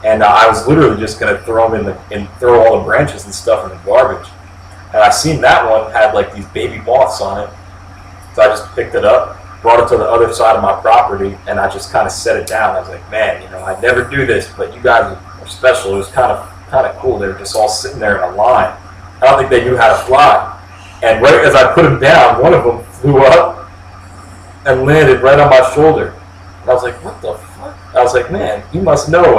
And I was literally just gonna throw them and throw all the branches and stuff in the garbage. And I seen that one had like these baby moths on it, so I just picked it up, brought it to the other side of my property, and I just kind of set it down. I was like, man, I never do this, but you guys are special. It was kind of cool. They were just all sitting there in a line. I don't think they knew how to fly. And right as I put them down, one of them flew up and landed right on my shoulder. And I was like, what the fuck? I was like, man, you must know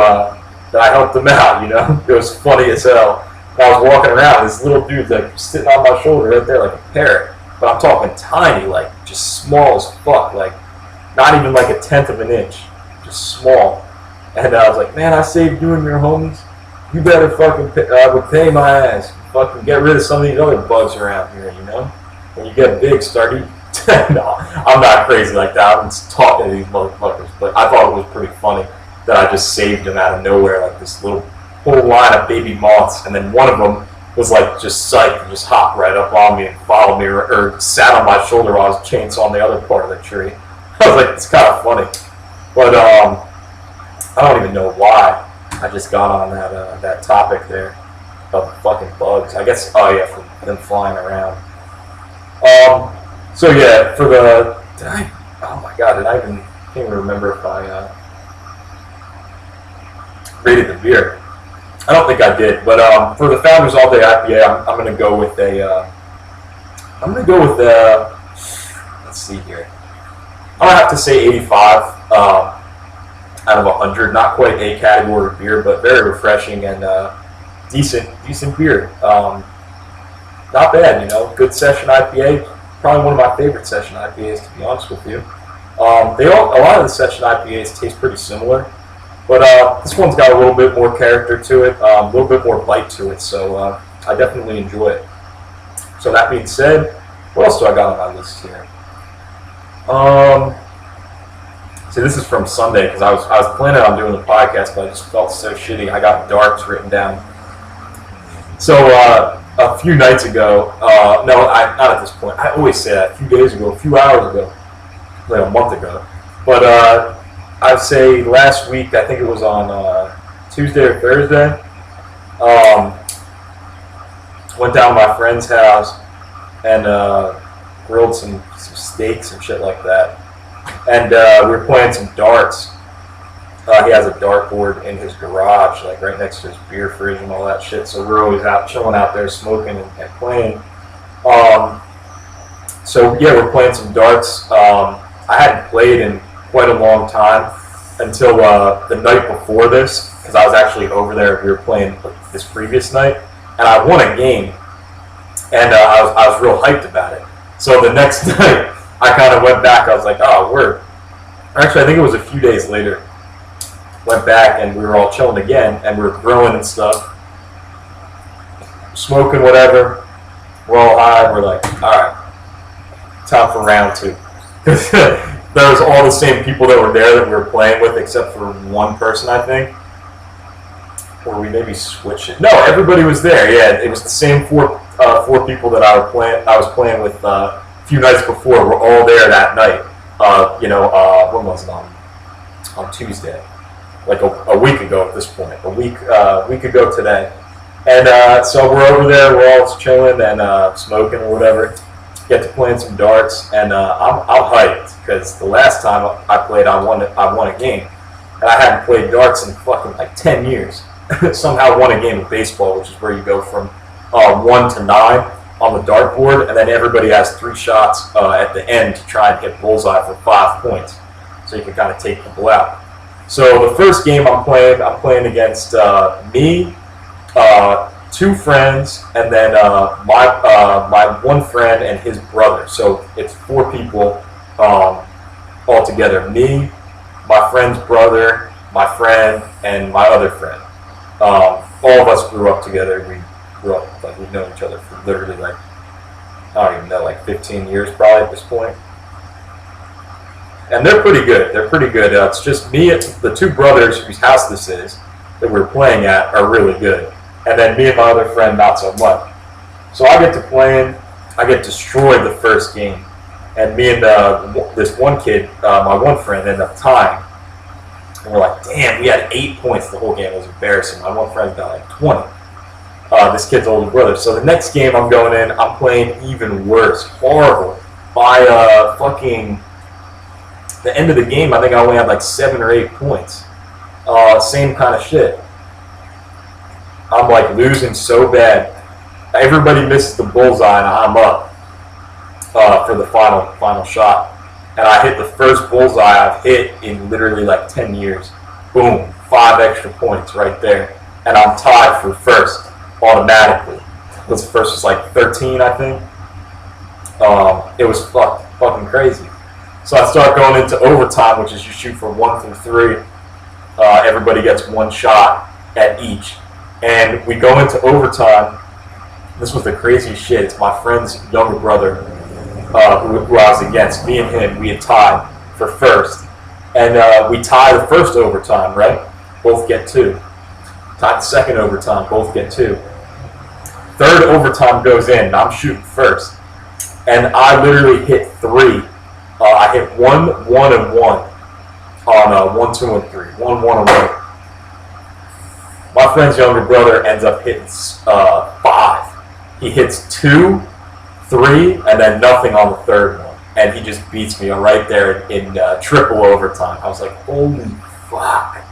that I helped them out, It was funny as hell. And I was walking around, this little dude's like sitting on my shoulder right there like a parrot. But I'm talking tiny, like just small as fuck, like not even like 1/10 of an inch, just small. And I was like, man, I saved you and your homies. You better fucking pay my ass. Fucking get rid of some of these other bugs around here, When you get big, start eating. No, I'm not crazy like that. I'm just talking to these motherfuckers. But I thought it was pretty funny that I just saved them out of nowhere, like this whole line of baby moths. And then one of them was like just psyched and just hopped right up on me and followed me or sat on my shoulder while I was chainsawing the other part of the tree. I was like, it's kind of funny. But I don't even know why I just got on that topic there of fucking bugs. I guess, from them flying around. So yeah, oh my god, can't even remember if I rated the beer. I don't think I did, but for the Founders All Day IPA, I'm going to go with let's see here. I'm going to have to say 85 out of 100. Not quite a category beer, but very refreshing and decent beer. Not bad, good session IPA. Probably one of my favorite session IPAs, to be honest with you. A lot of the session IPAs taste pretty similar. But this one's got a little bit more character to it, a little bit more bite to it, so I definitely enjoy it. So that being said, what else do I got on my list here? See, this is from Sunday, because I was planning on doing the podcast, but I just felt so shitty. I got darts written down. So a few nights ago, not at this point. I always say that, a few days ago, a few hours ago, like a month ago. But I'd say last week, I think it was on Tuesday or Thursday, went down to my friend's house and grilled some steaks and shit like that. And we were playing some darts. He has a dartboard in his garage, like right next to his beer fridge and all that shit. So we're always out chilling out there, smoking and playing. So yeah, we're playing some darts. I hadn't played in quite a long time until the night before this, because I was actually over there. We were playing this previous night, and I won a game, and I was real hyped about it. So the next night, I kind of went back. I was like, oh, word. Actually, I think it was a few days later. Went back, and we were all chilling again, and we were grilling and stuff, smoking whatever. We're all high. We're like, all right, time for round 2. There was all the same people that were there that we were playing with, except for one person, I think. Or we maybe switched it. No, everybody was there. Yeah, it was the same four people that I was playing with a few nights before. Were all there that night. When was it on Tuesday? Like a week ago at this point. A week ago today. And so we're over there. We're all chilling and smoking or whatever. Get to playing some darts, and I'm hyped because the last time I played, I won a game, and I hadn't played darts in fucking like 10 years. Somehow won a game of baseball, which is where you go from 1 to 9 on the dartboard, and then everybody has 3 shots at the end to try and get bullseye for 5 points. so you can kind of take people out. So the first game I'm playing against me, two friends, and then my one friend and his brother. So it's 4 people all together. Me, my friend's brother, my friend, and my other friend. All of us grew up together. We grew up, like, we've known each other for literally, like, I don't even know, like 15 years probably at this point. And they're pretty good. It's just me and the 2 brothers whose house this is that we're playing at are really good. And then me and my other friend, not so much. So I get to playing. I get destroyed the first game. And me and this one kid, my one friend, ended up tying. And we're like, damn, we had 8 points the whole game. It was embarrassing. My one friend got like 20. This kid's older brother. So the next game I'm going in, I'm playing even worse. Horrible. By fucking the end of the game, I think I only had like 7 or 8 points. Same kind of shit. I'm like losing so bad. Everybody misses the bullseye and I'm up for the final shot. And I hit the first bullseye I've hit in literally like 10 years. Boom, 5 extra points right there. And I'm tied for first automatically. The first was like 13, I think. It was fucking crazy. So I start going into overtime, which is you shoot from 1 through 3. Everybody gets 1 shot at each. And we go into overtime. This was the craziest shit. It's my friend's younger brother who I was against. Me and him, we had tied for first. And we tie the first overtime, right? Both get 2. Tie the second overtime, both get 2. Third overtime goes in, and I'm shooting first. And I literally hit 3. I hit 1, 1, and 1 on 1, 2, and 3. 1, 1, and 1. My friend's younger brother ends up hitting 5. He hits 2, 3, and then nothing on the third one. And he just beats me right there in triple overtime. I was like, holy fuck.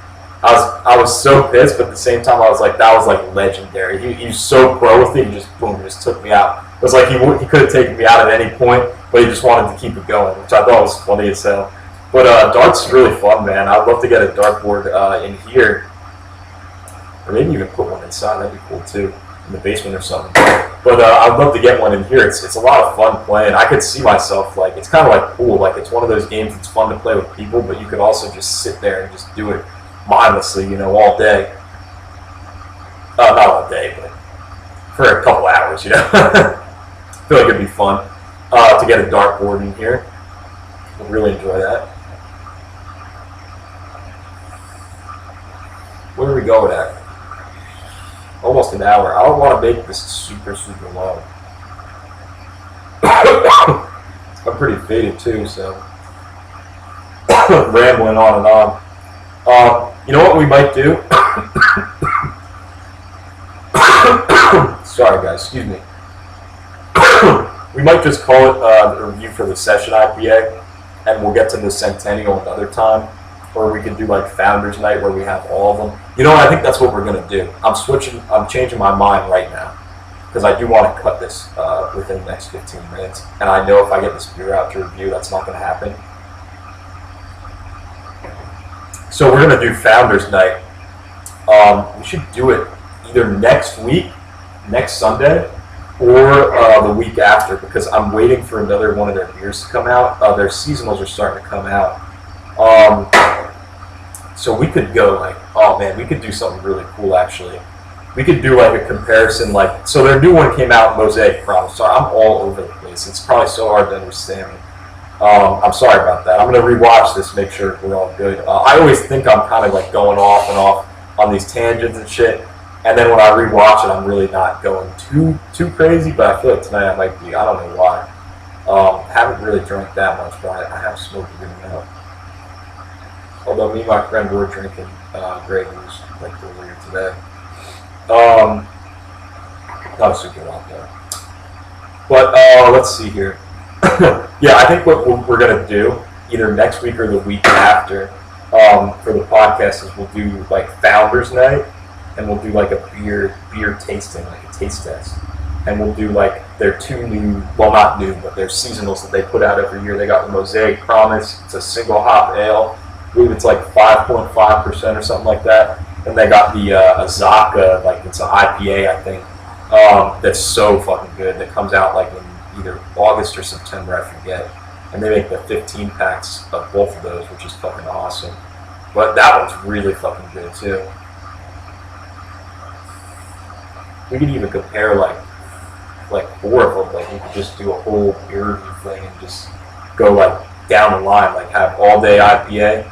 I was so pissed, but at the same time, I was like, that was like legendary. He was so pro with it, he just took me out. It was like he could have taken me out at any point, but he just wanted to keep it going, which I thought was funny as hell. But darts is really fun, man. I'd love to get a dartboard in here, or maybe even put one inside. That'd be cool too, in the basement or something. But I'd love to get one in here. It's a lot of fun playing. I could see myself, like, it's kind of like pool. Like, it's one of those games that's fun to play with people, but you could also just sit there and just do it mindlessly, all day. Not all day, but for a couple hours, I feel like it'd be fun to get a dartboard in here. I'd really enjoy that. Where are we going at? Almost an hour. I don't want to make this super, super long. I'm pretty faded too, so rambling on and on. You know what we might do? Sorry, guys. Excuse me. We might just call it a review for the Session IPA, and we'll get to the Centennial another time. Or we could do like Founders Night where we have all of them. I think that's what we're gonna do. I'm changing my mind right now because I do want to cut this within the next 15 minutes. And I know if I get this beer out to review, that's not gonna happen. So we're gonna do Founders Night. We should do it either next week, next Sunday, or the week after, because I'm waiting for another one of their beers to come out. Their seasonals are starting to come out. So we could go we could do something really cool actually. We could do like a comparison, so their new one came out, Mosaic Promise. Sorry, I'm all over the place. It's probably so hard to understand me. I'm sorry about that. I'm going to rewatch this, make sure we're all good. I always think I'm kind of like going off and off on these tangents and shit. And then when I rewatch it, I'm really not going too crazy, but I feel like tonight I might be. I don't know why. Haven't really drank that much, but I have smoked a good amount. Although me and my friend were drinking Grey Goose like earlier today. Not a super lot though. But let's see here. Yeah, I think what we're gonna do either next week or the week after for the podcast is we'll do like Founders Night, and we'll do like a beer tasting, like a taste test. and we'll do like their two new, well not new, but their seasonals that they put out every year. They got the Mosaic Promise. It's a single hop ale. I believe it's like 5.5% or something like that. And they got the Azaka, like it's an IPA, I think. That's so fucking good. That comes out like in either August or September, I forget. And they make the 15 packs of both of those, which is fucking awesome. But that one's really fucking good too. We could even compare like 4 of them. Like we could just do a whole beer review thing and just go like down the line, like have all day IPA.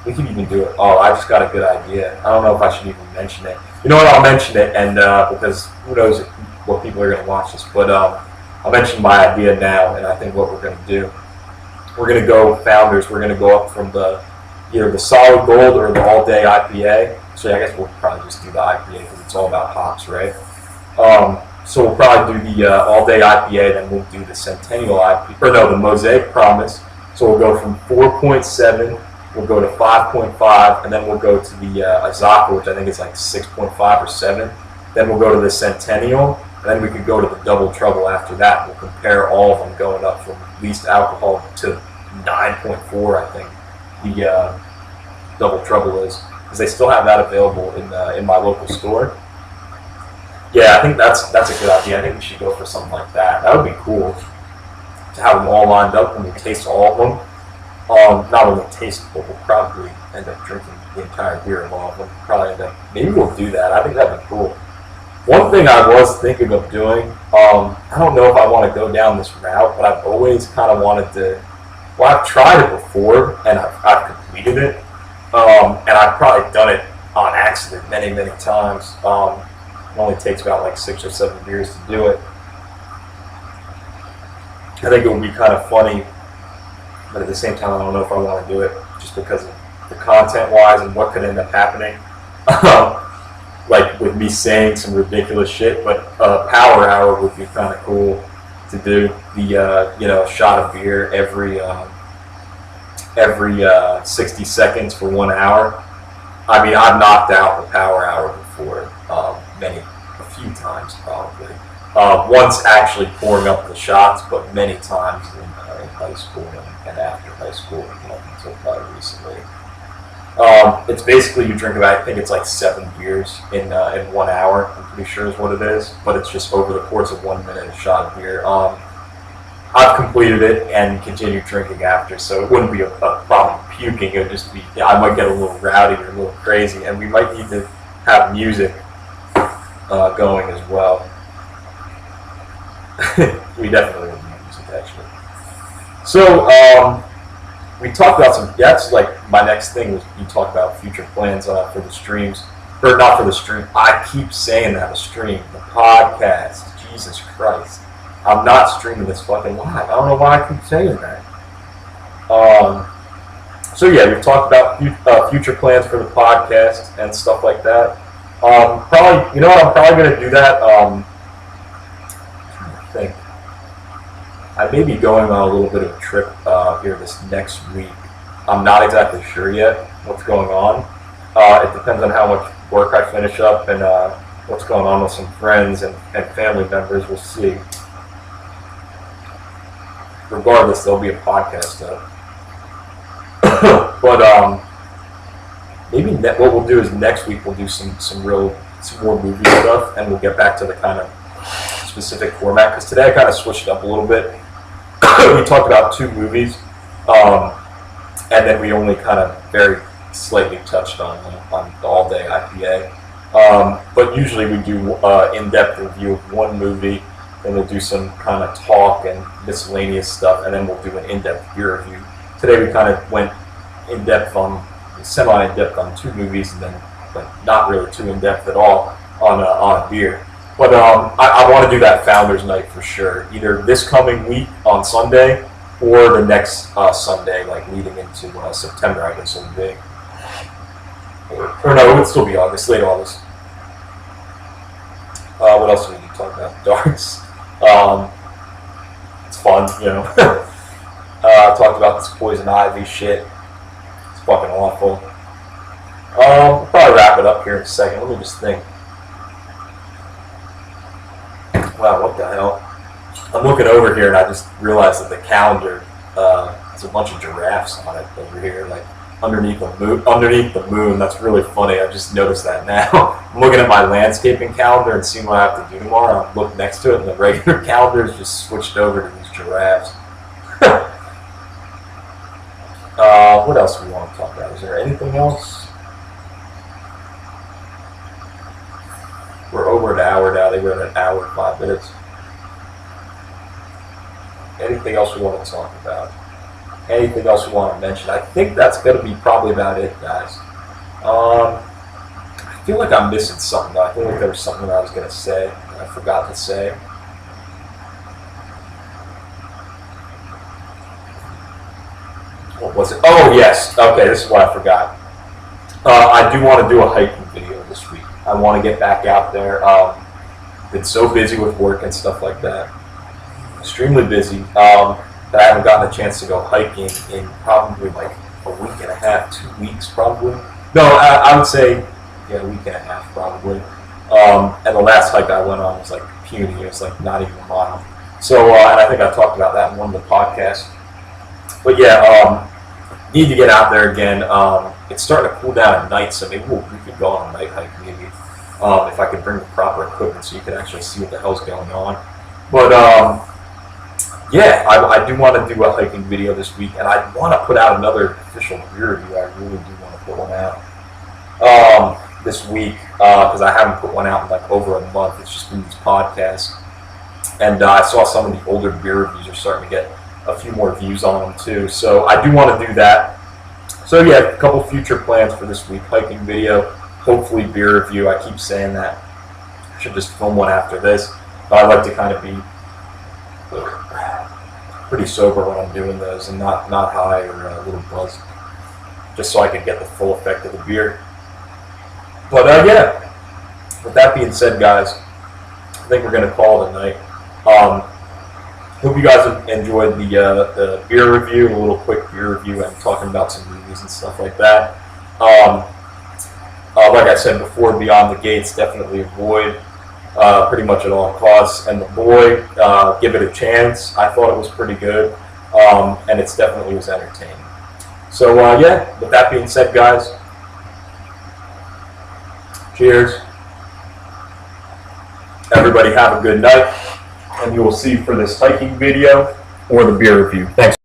We could even do it. Oh, I just got a good idea. I don't know if I should even mention it. You know what? I'll mention it, and because who knows what people are going to watch this. But I'll mention my idea now, and I think what we're going to do. We're going to go founders. We're going to go up from either the solid gold or the all day IPA. So I guess we'll probably just do the IPA because it's all about hops, right? So we'll probably do the all day IPA, then we'll do the Centennial IPA, or no, the Mosaic Promise. So we'll go from 4.7. We'll go to 5.5, and then we'll go to the Azaka, which I think is like 6.5 or 7. Then we'll go to the Centennial, and then we could go to the Double Trouble after that. We'll compare all of them going up from least alcohol to 9.4, I think the Double Trouble is, because they still have that available in my local store. Yeah, I think that's a good idea. I think we should go for something like that. That would be cool to have them all lined up and we taste all of them. Not only taste, but we'll probably end up drinking the entire beer of all of them. Maybe we'll do that. I think that'd be cool. One thing I was thinking of doing, I don't know if I want to go down this route, but I've always kind of wanted to. Well, I've tried it before, and I've completed it, and I've probably done it on accident many, many times. It only takes about like 6 or 7 beers to do it. I think it would be kind of funny, but at the same time, I don't know if I want to do it just because of the content-wise and what could end up happening. Like with me saying some ridiculous shit, but Power Hour would be kind of cool to do. The shot of beer every 60 seconds for 1 hour. I mean, I've knocked out the Power Hour before, a few times probably. Once actually pouring up the shots, but many times in high school and after high school, until probably recently. It's basically you drink about, I think it's like 7 beers in 1 hour, I'm pretty sure is what it is, but it's just over the course of 1 minute a shot of beer. I've completed it and continued drinking after, so it wouldn't be a problem puking. It would just be, I might get a little rowdy or a little crazy, and we might need to have music going as well. We definitely would need music, actually. So, we talked about some, that's like my next thing was you talk about future plans for the streams, or not for the stream. I keep saying that, a stream, the podcast, Jesus Christ. I'm not streaming this fucking live. I don't know why I keep saying that. So yeah, we've talked about future plans for the podcast and stuff like that. Probably, you know what, I'm probably going to do that. I'm trying to think. I may be going on a little bit of a trip here this next week. I'm not exactly sure yet what's going on. It depends on how much work I finish up and what's going on with some friends and family members. We'll see. Regardless, there'll be a podcast up. But maybe what we'll do is next week we'll do some more movie stuff, and we'll get back to the kind of specific format. Because today I kind of switched it up a little bit. We talked about 2 movies, and then we only kind of very slightly touched on the all day IPA. But usually we do in-depth review of one movie. Then we'll do some kind of talk and miscellaneous stuff, and then we'll do an in-depth beer review. Today we kind of went semi-in-depth on 2 movies, and then not really too in-depth at all on a beer. But I want to do that Founders Night for sure, either this coming week on Sunday or the next Sunday, like leading into September, I guess it would be. Or no, it would still be August, late August. What else do we need to talk about? Darts. It's fun, you know. Talked about this poison ivy shit. It's fucking awful. We'll probably wrap it up here in a second. Let me just think. Wow, what the hell? I'm looking over here and I just realized that the calendar has a bunch of giraffes on it over here, like underneath the moon. Underneath the moon, that's really funny. I just noticed that now. I'm looking at my landscaping calendar and seeing what I have to do tomorrow. I look next to it, and the regular calendar is just switched over to these giraffes. What else do we want to talk about? Is there anything else? We're over an hour now. They were at an hour and 5 minutes. Anything else we want to talk about? Anything else we want to mention? I think that's going to be probably about it, guys. I feel like I'm missing something, though. I feel like there was something that I was going to say that I forgot to say. What was it? Oh, yes. Okay, this is what I forgot. I do want to do a hiking video this week. I want to get back out there. Been so busy with work and stuff like that. Extremely busy. That I haven't gotten a chance to go hiking in probably like a week and a half, 2 weeks probably. No, I would say, yeah, a week and a half probably. And the last hike I went on was like puny. It was like not even a mile. So, and I think I talked about that in one of the podcasts. But yeah, need to get out there again. It's starting to cool down at night, so maybe we could go on a night hike maybe. If I could bring the proper equipment so you can actually see what the hell's going on. But yeah, I do want to do a hiking video this week, and I want to put out another official beer review. I really do want to put one out this week because I haven't put one out in like over a month. It's just been these podcasts, and I saw some of the older beer reviews are starting to get a few more views on them too. So I do want to do that. So yeah, a couple future plans for this week: hiking video, hopefully beer review. I keep saying that. I should just film one after this, but I like to kind of be pretty sober when I'm doing those and not high or a little buzzed, just so I can get the full effect of the beer. But yeah, with that being said, guys, I think we're going to call it a night. Hope you guys enjoyed the beer review, a little quick beer review, and talking about some movies and stuff like that. Like I said before, Beyond the Gates, definitely avoid pretty much at all costs. And The Boy, give it a chance. I thought it was pretty good, and it definitely was entertaining. So yeah, with that being said, guys, cheers. Everybody have a good night, and you will see for this hiking video or the beer review. Thanks.